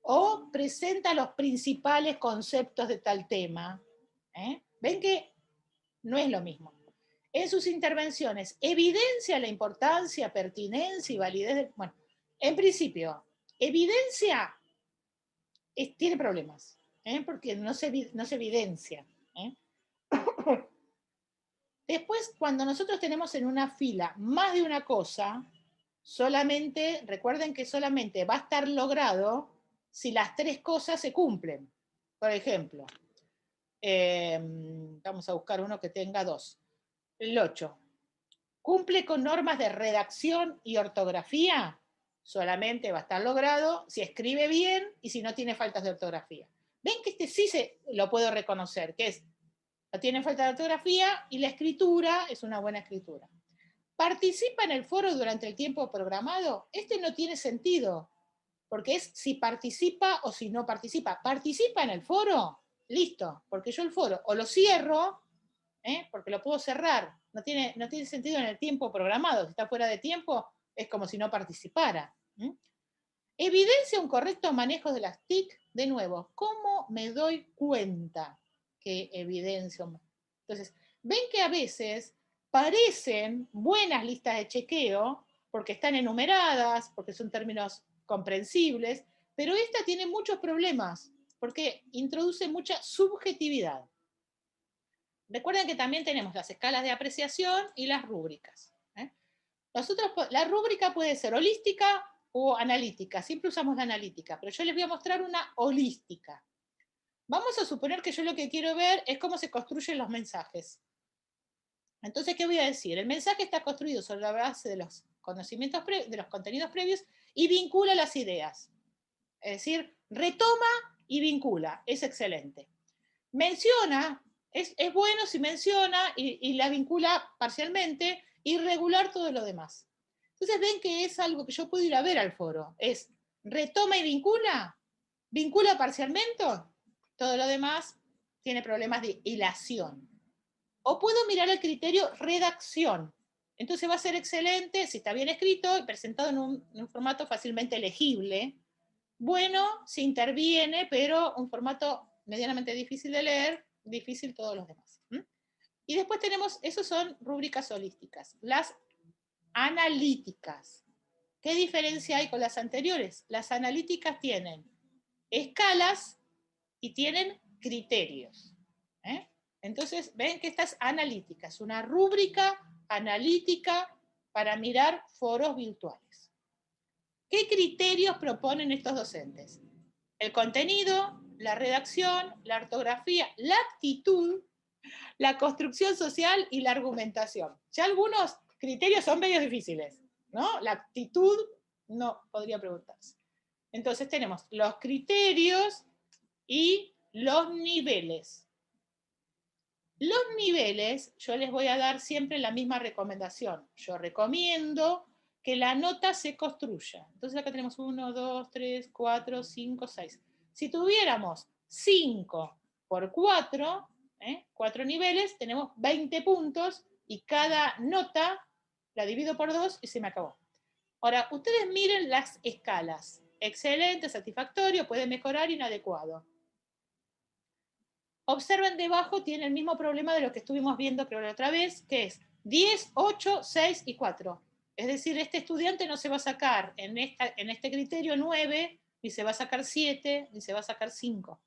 Speaker 1: o presenta los principales conceptos de tal tema. Ven que no es lo mismo. En sus intervenciones, evidencia la importancia, pertinencia y validez. Bueno, en principio, evidencia tiene problemas, porque no se evidencia. Después, cuando nosotros tenemos en una fila más de una cosa, solamente, recuerden que solamente va a estar logrado si las 3 cosas se cumplen. Por ejemplo, vamos a buscar uno que tenga 2. El 8. ¿Cumple con normas de redacción y ortografía? Solamente va a estar logrado si escribe bien y si no tiene faltas de ortografía. Ven que este sí lo puedo reconocer, que es, no tiene falta de ortografía y la escritura es una buena escritura. ¿Participa en el foro durante el tiempo programado? Este no tiene sentido, porque es si participa o si no participa. ¿Participa en el foro? Listo, porque yo el foro o lo cierro, porque lo puedo cerrar. No tiene sentido en el tiempo programado. Si está fuera de tiempo, es como si no participara. ¿Evidencia un correcto manejo de las TIC? De nuevo, ¿cómo me doy cuenta que evidencia? Entonces, ven que a veces parecen buenas listas de chequeo, porque están enumeradas, porque son términos comprensibles, pero esta tiene muchos problemas, porque introduce mucha subjetividad. Recuerden que también tenemos las escalas de apreciación y las rúbricas. La rúbrica puede ser holística o analítica. Siempre usamos la analítica, pero yo les voy a mostrar una holística. Vamos a suponer que yo lo que quiero ver es cómo se construyen los mensajes. Entonces, ¿qué voy a decir? El mensaje está construido sobre la base de los conocimientos, de los contenidos previos y vincula las ideas. Es decir, retoma y vincula. Es excelente. Menciona. Es bueno si menciona y la vincula parcialmente y regular todo lo demás. Entonces ven que es algo que yo puedo ir a ver al foro. Es retoma y vincula parcialmente, todo lo demás tiene problemas de hilación. O puedo mirar el criterio redacción. Entonces va a ser excelente si está bien escrito y presentado en un formato fácilmente legible. Bueno, si interviene, pero un formato medianamente difícil de leer, difícil todos los demás. Y después tenemos, esos son rúbricas holísticas. Las analíticas. ¿Qué diferencia hay con las anteriores? Las analíticas tienen escalas y tienen criterios. Entonces, ven que esta es analítica, es una rúbrica analítica para mirar foros virtuales. ¿Qué criterios proponen estos docentes? El contenido, la redacción, la ortografía, la actitud, la construcción social y la argumentación. Ya algunos criterios son medio difíciles, ¿no? La actitud no podría preguntarse. Entonces tenemos los criterios y los niveles. Los niveles, yo les voy a dar siempre la misma recomendación. Yo recomiendo que la nota se construya. Entonces acá tenemos 1, 2, 3, 4, 5, 6. Si tuviéramos 5 por 4, 4 niveles, tenemos 20 puntos y cada nota la divido por 2 y se me acabó. Ahora, ustedes miren las escalas. Excelente, satisfactorio, puede mejorar, inadecuado. Observen debajo, tiene el mismo problema de lo que estuvimos viendo creo la otra vez, que es 10, 8, 6 y 4. Es decir, este estudiante no se va a sacar en este criterio 9, ni se va a sacar 7, ni se va a sacar 5.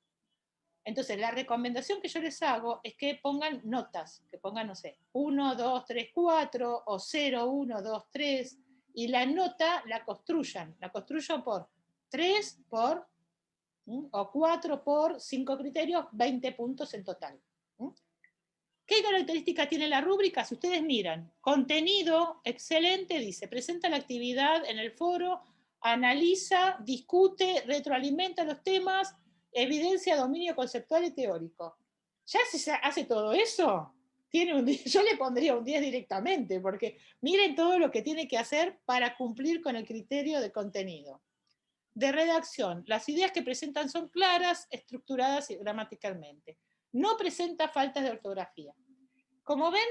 Speaker 1: Entonces, la recomendación que yo les hago es que pongan notas, que pongan, no sé, 1, 2, 3, 4, o 0, 1, 2, 3, y la nota la construyan por 3 por, o 4 por 5 criterios, 20 puntos en total. ¿Qué característica tiene la rúbrica? Si ustedes miran, contenido, excelente, dice, presenta la actividad en el foro, analiza, discute, retroalimenta los temas, evidencia dominio conceptual y teórico. Ya si se hace todo eso, tiene un 10, yo le pondría un 10 directamente, porque miren todo lo que tiene que hacer para cumplir con el criterio de contenido. De redacción, las ideas que presentan son claras, estructuradas y gramaticalmente. No presenta faltas de ortografía. Como ven,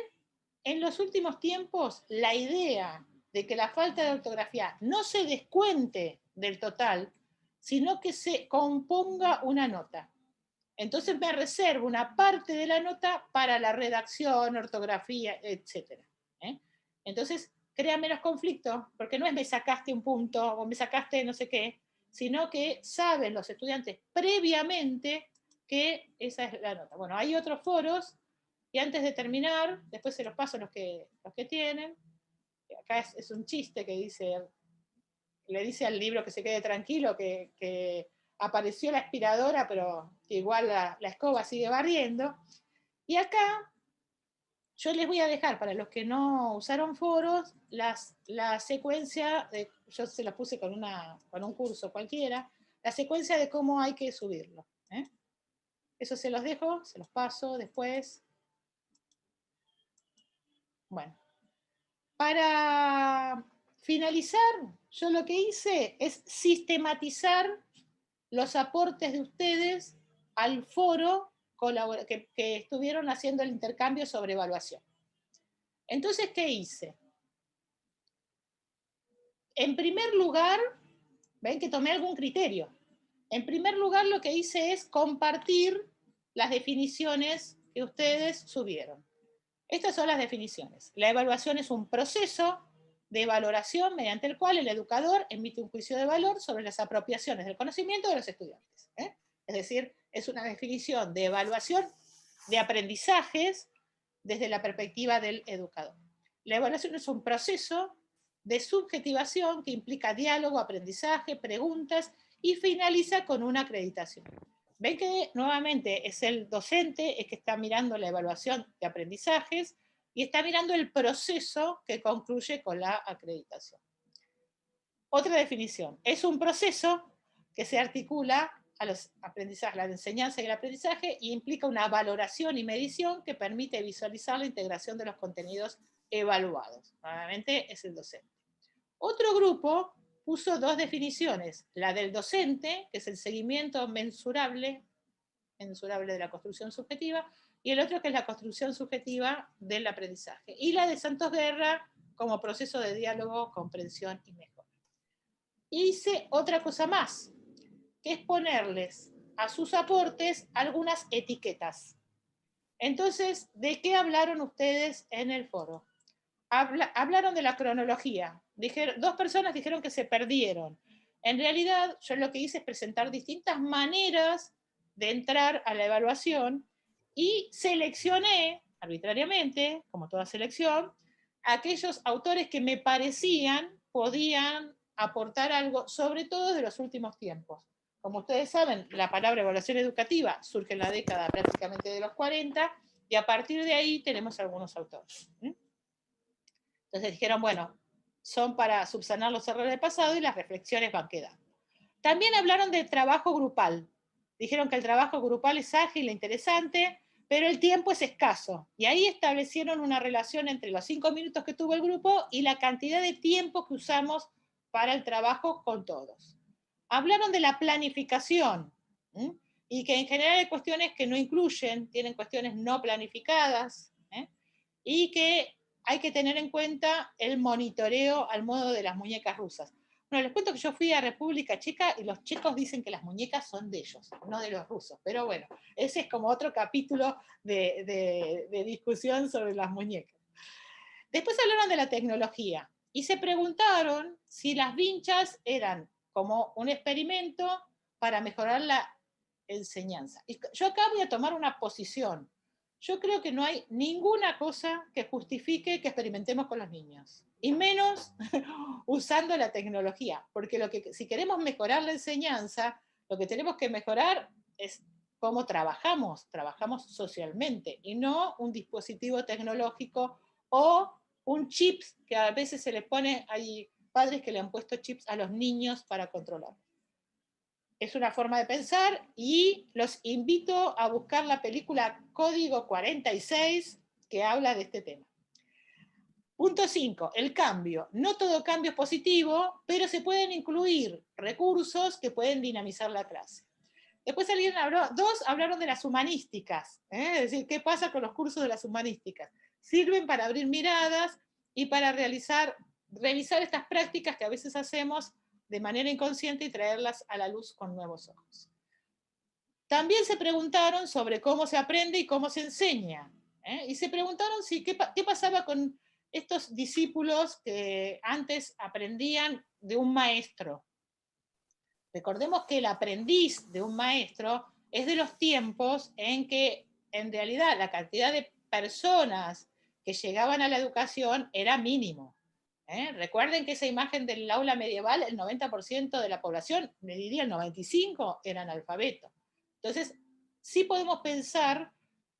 Speaker 1: en los últimos tiempos, la idea de que la falta de ortografía no se descuente del total sino que se componga una nota. Entonces me reservo una parte de la nota para la redacción, ortografía, etc. Entonces crea menos conflicto, porque no es me sacaste un punto o me sacaste no sé qué, sino que saben los estudiantes previamente que esa es la nota. Bueno, hay otros foros, y antes de terminar, después se los paso a los que tienen. Acá es un chiste que dice, le dice al libro que se quede tranquilo, que apareció la aspiradora, pero que igual la escoba sigue barriendo. Y acá yo les voy a dejar, para los que no usaron foros, la secuencia, yo se la puse con un curso cualquiera, la secuencia de cómo hay que subirlo. Eso se los dejo, se los paso después. Bueno, para finalizar, yo lo que hice es sistematizar los aportes de ustedes al foro que estuvieron haciendo el intercambio sobre evaluación. Entonces, ¿qué hice? En primer lugar, ven que tomé algún criterio. En primer lugar, lo que hice es compartir las definiciones que ustedes subieron. Estas son las definiciones. La evaluación es un proceso de valoración mediante el cual el educador emite un juicio de valor sobre las apropiaciones del conocimiento de los estudiantes. Es decir, es una definición de evaluación de aprendizajes desde la perspectiva del educador. La evaluación es un proceso de subjetivación que implica diálogo, aprendizaje, preguntas y finaliza con una acreditación. Ven que nuevamente es el docente el que está mirando la evaluación de aprendizajes y está mirando el proceso que concluye con la acreditación. Otra definición, es un proceso que se articula a los aprendizajes, la enseñanza y el aprendizaje, y implica una valoración y medición que permite visualizar la integración de los contenidos evaluados. Nuevamente es el docente. Otro grupo puso dos definiciones, la del docente, que es el seguimiento mensurable de la construcción subjetiva, y el otro que es la construcción subjetiva del aprendizaje. Y la de Santos Guerra como proceso de diálogo, comprensión y mejora. Hice otra cosa más, que es ponerles a sus aportes algunas etiquetas. Entonces, ¿de qué hablaron ustedes en el foro? Hablaron de la cronología. Dos personas dijeron que se perdieron. En realidad, yo lo que hice es presentar distintas maneras de entrar a la evaluación y seleccioné arbitrariamente, como toda selección, aquellos autores que me parecían podían aportar algo, sobre todo de los últimos tiempos. Como ustedes saben, la palabra evaluación educativa surge en la década prácticamente de los 40, y a partir de ahí tenemos algunos autores. Entonces dijeron, bueno, son para subsanar los errores del pasado y las reflexiones van quedando. También hablaron del trabajo grupal. Dijeron que el trabajo grupal es ágil e interesante, pero el tiempo es escaso. Y ahí establecieron una relación entre los 5 minutos que tuvo el grupo y la cantidad de tiempo que usamos para el trabajo con todos. Hablaron de la planificación, y que en general hay cuestiones que no incluyen, tienen cuestiones no planificadas, y que hay que tener en cuenta el monitoreo al modo de las muñecas rusas. Bueno, les cuento que yo fui a República Checa y los checos dicen que las muñecas son de ellos, no de los rusos. Pero bueno, ese es como otro capítulo de discusión sobre las muñecas. Después hablaron de la tecnología y se preguntaron si las vinchas eran como un experimento para mejorar la enseñanza. Y yo acá voy a tomar una posición. Yo creo que no hay ninguna cosa que justifique que experimentemos con los niños, y menos usando la tecnología, porque si queremos mejorar la enseñanza, lo que tenemos que mejorar es cómo trabajamos socialmente, y no un dispositivo tecnológico o un chip que a veces se les pone, hay padres que le han puesto chips a los niños para controlar. Es una forma de pensar, y los invito a buscar la película Código 46, que habla de este tema. Punto 5, el cambio. No todo cambio es positivo, pero se pueden incluir recursos que pueden dinamizar la clase. Después dos hablaron de las humanísticas, es decir, ¿qué pasa con los cursos de las humanísticas? Sirven para abrir miradas y para revisar estas prácticas que a veces hacemos de manera inconsciente y traerlas a la luz con nuevos ojos. También se preguntaron sobre cómo se aprende y cómo se enseña. Y se preguntaron qué pasaba con estos discípulos que antes aprendían de un maestro. Recordemos que el aprendiz de un maestro es de los tiempos en que en realidad la cantidad de personas que llegaban a la educación era mínimo. Recuerden que esa imagen del aula medieval, el 90% de la población, le diría el 95%, eran analfabetos. Entonces, sí podemos pensar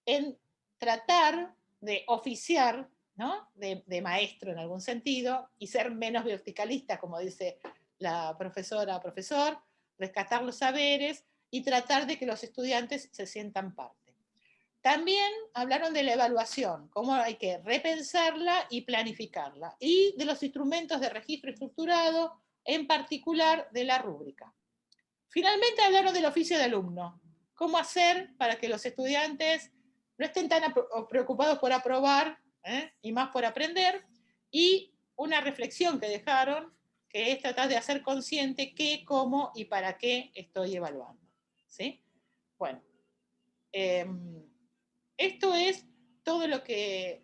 Speaker 1: en tratar de oficiar, ¿no? de maestro en algún sentido, y ser menos verticalista, como dice la profesor, rescatar los saberes y tratar de que los estudiantes se sientan parte. También hablaron de la evaluación, cómo hay que repensarla y planificarla, y de los instrumentos de registro estructurado, en particular de la rúbrica. Finalmente hablaron del oficio de alumno, cómo hacer para que los estudiantes no estén tan preocupados por aprobar, y más por aprender, y una reflexión que dejaron, que es tratar de hacer consciente qué, cómo y para qué estoy evaluando. ¿Sí? Bueno, esto es todo lo que...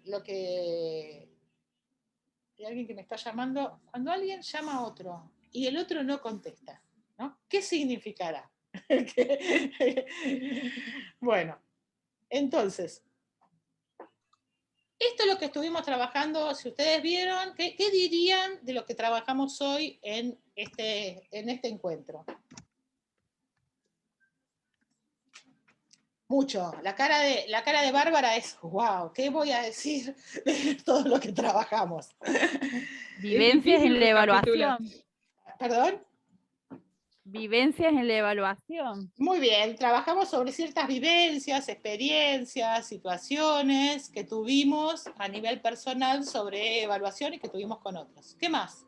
Speaker 1: Hay alguien que me está llamando. Cuando alguien llama a otro y el otro no contesta, ¿no? ¿Qué significará? Bueno, entonces, esto es lo que estuvimos trabajando. Si ustedes vieron, ¿qué dirían de lo que trabajamos hoy en este encuentro? Mucho. La cara de Bárbara es, wow, ¿qué voy a decir de todo lo que trabajamos?
Speaker 4: Vivencias en la evaluación.
Speaker 1: ¿Perdón?
Speaker 4: Vivencias en la evaluación.
Speaker 1: Muy bien, trabajamos sobre ciertas vivencias, experiencias, situaciones que tuvimos a nivel personal sobre evaluación y que tuvimos con otros. ¿Qué más?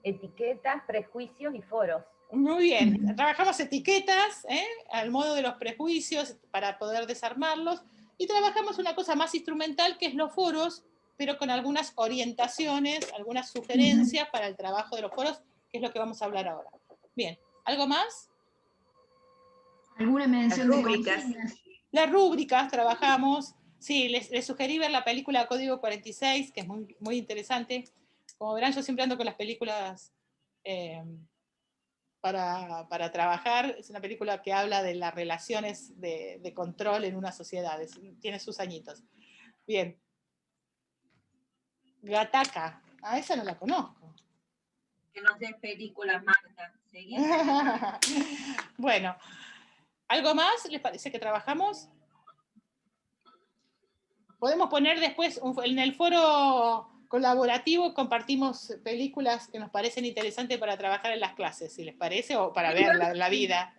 Speaker 11: Etiquetas, prejuicios y foros.
Speaker 1: Muy bien, trabajamos etiquetas, al modo de los prejuicios para poder desarmarlos, y trabajamos una cosa más instrumental que es los foros, pero con algunas orientaciones, algunas sugerencias para el trabajo de los foros, que es lo que vamos a hablar ahora. Bien, ¿algo más?
Speaker 13: ¿Alguna mención de rúbricas?
Speaker 1: Las rúbricas trabajamos. Sí, les sugerí ver la película Código 46, que es muy, muy interesante. Como verán, yo siempre ando con las películas para trabajar. Es una película que habla de las relaciones de control en una sociedad. Tiene sus añitos. Bien. Gattaca. A esa no la conozco.
Speaker 9: Que no sea película, Marta.
Speaker 1: Bueno, ¿algo más les parece que trabajamos? Podemos poner después, en el foro colaborativo compartimos películas que nos parecen interesantes para trabajar en las clases, si les parece, o para verla en la vida,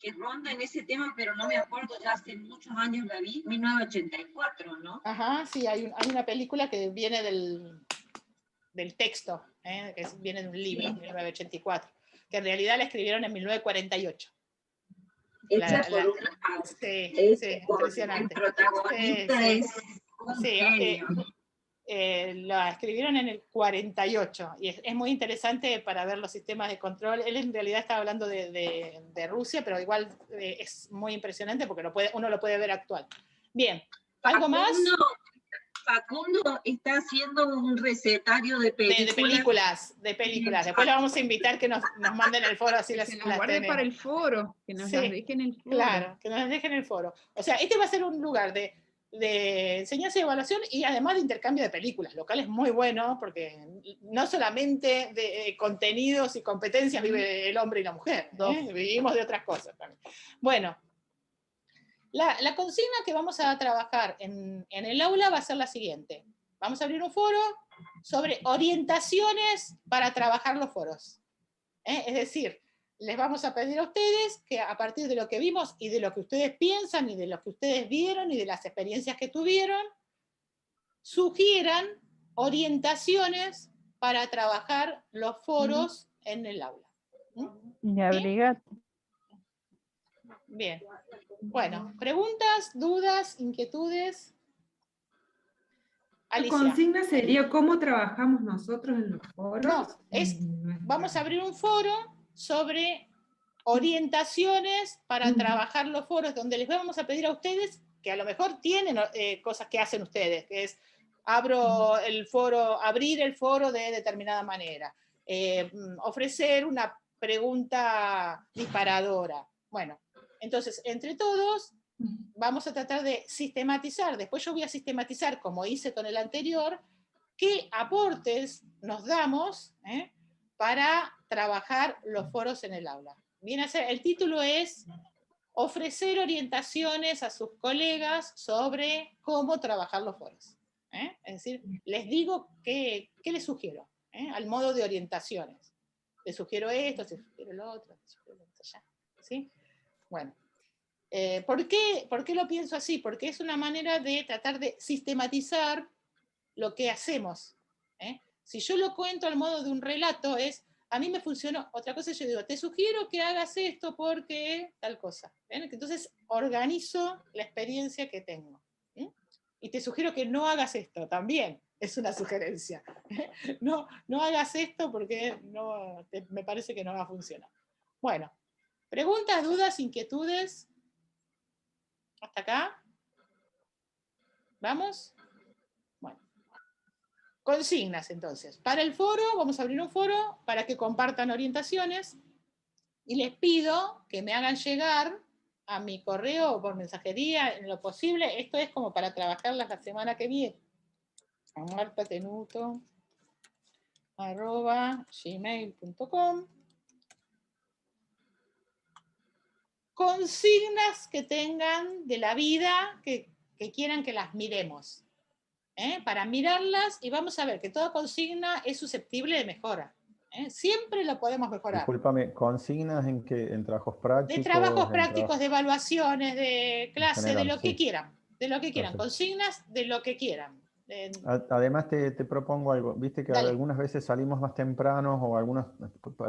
Speaker 9: Que ronda en ese tema, pero no me acuerdo, ya hace muchos años la vi, 1984, ¿no?
Speaker 1: Ajá, sí, hay una película que viene del texto, que viene de un libro, sí. 1984, que en realidad la escribieron en 1948.
Speaker 9: Hecha por
Speaker 1: impresionante.
Speaker 9: El protagonista es un genio.
Speaker 1: La escribieron en el 48 y es muy interesante para ver los sistemas de control. Él en realidad estaba hablando de Rusia, pero igual es muy impresionante porque uno lo puede ver actual. Bien, ¿algo más?
Speaker 9: Facundo está haciendo un recetario de películas.
Speaker 1: De películas. Después lo vamos a invitar que nos manden el foro, así las
Speaker 3: guarden para el foro, que nos las dejen en el foro.
Speaker 1: Claro, que nos las dejen en el foro. O sea, este va a ser un lugar de enseñanza y evaluación y además de intercambio de películas, lo cual es muy bueno porque no solamente de contenidos y competencias vive el hombre y la mujer, vivimos de otras cosas también. Bueno, la consigna que vamos a trabajar en el aula va a ser la siguiente. Vamos a abrir un foro sobre orientaciones para trabajar los foros. Es decir, les vamos a pedir a ustedes que a partir de lo que vimos y de lo que ustedes piensan y de lo que ustedes vieron y de las experiencias que tuvieron, sugieran orientaciones para trabajar los foros en el aula.
Speaker 4: Y abrigate.
Speaker 1: Bien. Bueno, preguntas, dudas, inquietudes. Alicia.
Speaker 5: La consigna sería cómo trabajamos nosotros en los foros.
Speaker 1: No, vamos a abrir un foro sobre orientaciones para trabajar los foros, donde les vamos a pedir a ustedes, que a lo mejor tienen cosas que hacen ustedes, que es abrir el foro de determinada manera, ofrecer una pregunta disparadora. Bueno, entonces, entre todos, vamos a tratar de sistematizar. Después yo voy a sistematizar, como hice con el anterior, qué aportes nos damos para trabajar los foros en el aula. Viene a ser, el título es ofrecer orientaciones a sus colegas sobre cómo trabajar los foros. Es decir, les digo qué les sugiero, al modo de orientaciones. Les sugiero esto, les sugiero lo otro, les sugiero lo otro allá. ¿Sí? Bueno. ¿Por qué lo pienso así? Porque es una manera de tratar de sistematizar lo que hacemos. Si yo lo cuento al modo de un relato, a mí me funcionó. Otra cosa, yo digo, te sugiero que hagas esto porque tal cosa. Entonces organizo la experiencia que tengo. Y te sugiero que no hagas esto, también es una sugerencia. No hagas esto porque me parece que no va a funcionar. Bueno, preguntas, dudas, inquietudes. ¿Hasta acá? ¿Vamos? Bueno. Consignas, entonces. Para el foro, vamos a abrir un foro para que compartan orientaciones y les pido que me hagan llegar a mi correo o por mensajería en lo posible. Esto es como para trabajarlas la semana que viene. martatenuto@gmail.com. Consignas que tengan de la vida que quieran que las miremos. Para mirarlas, y vamos a ver que toda consigna es susceptible de mejora. Siempre lo podemos mejorar.
Speaker 22: Discúlpame, ¿consignas en qué? ¿En trabajos prácticos?
Speaker 1: De trabajos prácticos, de evaluaciones, de clase,
Speaker 22: general,
Speaker 1: de lo que
Speaker 22: sí.
Speaker 1: quieran. De lo que quieran.
Speaker 22: Perfecto.
Speaker 1: Consignas de lo que quieran.
Speaker 22: Además te propongo algo, viste que
Speaker 1: Dale.
Speaker 22: algunas veces salimos más tempranos o algunos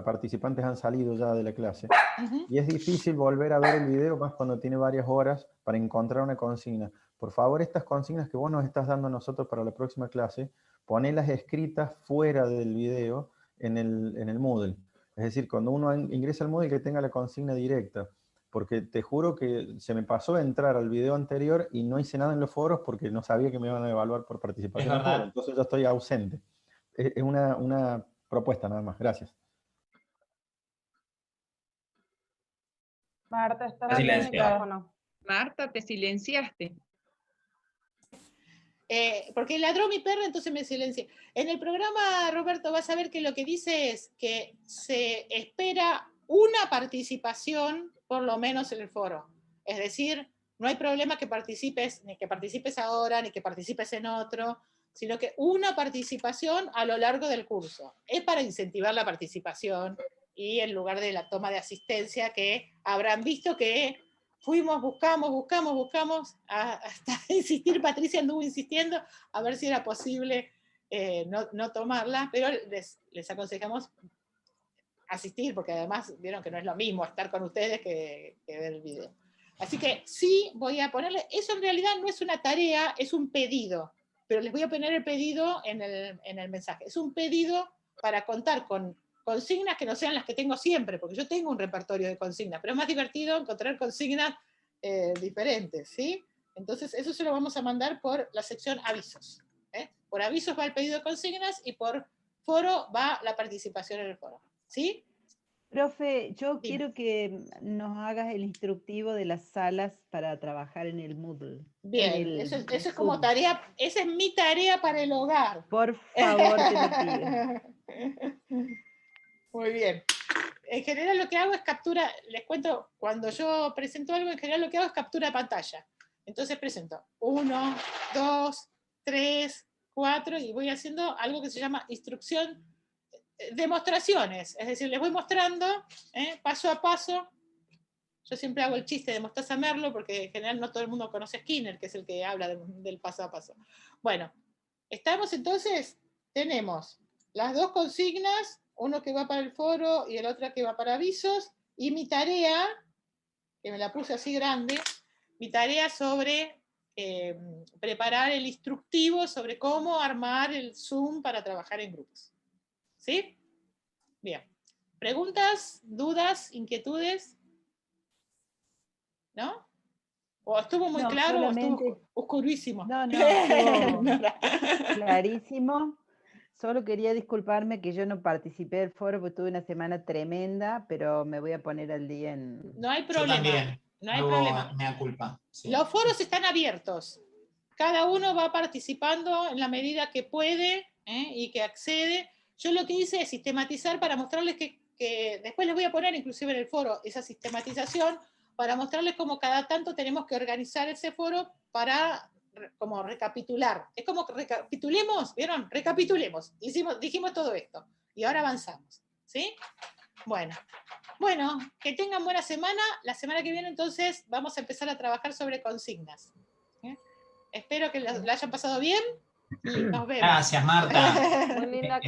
Speaker 22: participantes han salido ya de la clase y es difícil volver a ver el video más cuando tiene varias horas para encontrar una consigna. Por favor, estas consignas que vos nos estás dando a nosotros para la próxima clase, ponelas escritas fuera del video en el Moodle. Es decir, cuando uno ingresa al Moodle que tenga la consigna directa. Porque te juro que se me pasó a entrar al video anterior y no hice nada en los foros porque no sabía que me iban a evaluar por participación en el foro. Entonces yo estoy ausente. Es una propuesta nada más. Gracias.
Speaker 4: Marta, estás
Speaker 21: en
Speaker 4: el micrófono.
Speaker 3: Marta, te silenciaste.
Speaker 1: Porque ladró mi perro, entonces me silencié. En el programa, Roberto, vas a ver que lo que dice es que se espera una participación, por lo menos en el foro. Es decir, no hay problema que participes, ni que participes ahora, ni que participes en otro, sino que una participación a lo largo del curso. Es para incentivar la participación y en lugar de la toma de asistencia que habrán visto que fuimos, buscamos, hasta insistir, Patricia anduvo insistiendo a ver si era posible no tomarla, pero les aconsejamos asistir, porque además vieron que no es lo mismo estar con ustedes que ver el video. Así que sí voy a ponerle, eso en realidad no es una tarea, es un pedido, pero les voy a poner el pedido en el mensaje. Es un pedido para contar con consignas que no sean las que tengo siempre, porque yo tengo un repertorio de consignas, pero es más divertido encontrar consignas diferentes, ¿sí? Entonces eso se lo vamos a mandar por la sección avisos. Por avisos va el pedido de consignas y por foro va la participación en el foro. ¿Sí?
Speaker 7: Profe, yo quiero que nos hagas el instructivo de las salas para trabajar en el Moodle.
Speaker 1: Bien, eso es como tarea, esa es mi tarea para el hogar.
Speaker 7: Por favor, te lo pido.
Speaker 1: Muy bien. En general lo que hago es captura, les cuento, cuando yo presento algo, en general lo que hago es captura de pantalla. Entonces presento 1, 2, 3, 4 y voy haciendo algo que se llama instrucción, demostraciones, es decir, les voy mostrando paso a paso. Yo siempre hago el chiste de Mostaza Merlo porque en general no todo el mundo conoce a Skinner, que es el que habla del paso a paso. Bueno, estamos entonces, tenemos las dos consignas, uno que va para el foro y el otro que va para avisos, y mi tarea, que me la puse así grande, mi tarea sobre preparar el instructivo sobre cómo armar el Zoom para trabajar en grupos. ¿Sí? Bien. ¿Preguntas, dudas, inquietudes? ¿No? ¿O estuvo muy claro solamente... o estuvo oscurísimo?
Speaker 7: No, estuvo clarísimo. Solo quería disculparme que yo no participé del foro porque tuve una semana tremenda, pero me voy a poner al día en...
Speaker 1: No hay problema.
Speaker 8: Yo también.
Speaker 1: No hay problema.
Speaker 8: Me da culpa. Sí.
Speaker 1: Los foros están abiertos. Cada uno va participando en la medida que puede y que accede. Yo lo que hice es sistematizar para mostrarles que después les voy a poner inclusive en el foro esa sistematización para mostrarles cómo cada tanto tenemos que organizar ese foro para como recapitular. Es como que recapitulemos, ¿vieron? Recapitulemos. Dijimos todo esto y ahora avanzamos. ¿Sí? Bueno, que tengan buena semana. La semana que viene entonces vamos a empezar a trabajar sobre consignas. Espero que la hayan pasado bien y nos vemos.
Speaker 8: Gracias, Marta.
Speaker 1: Muy linda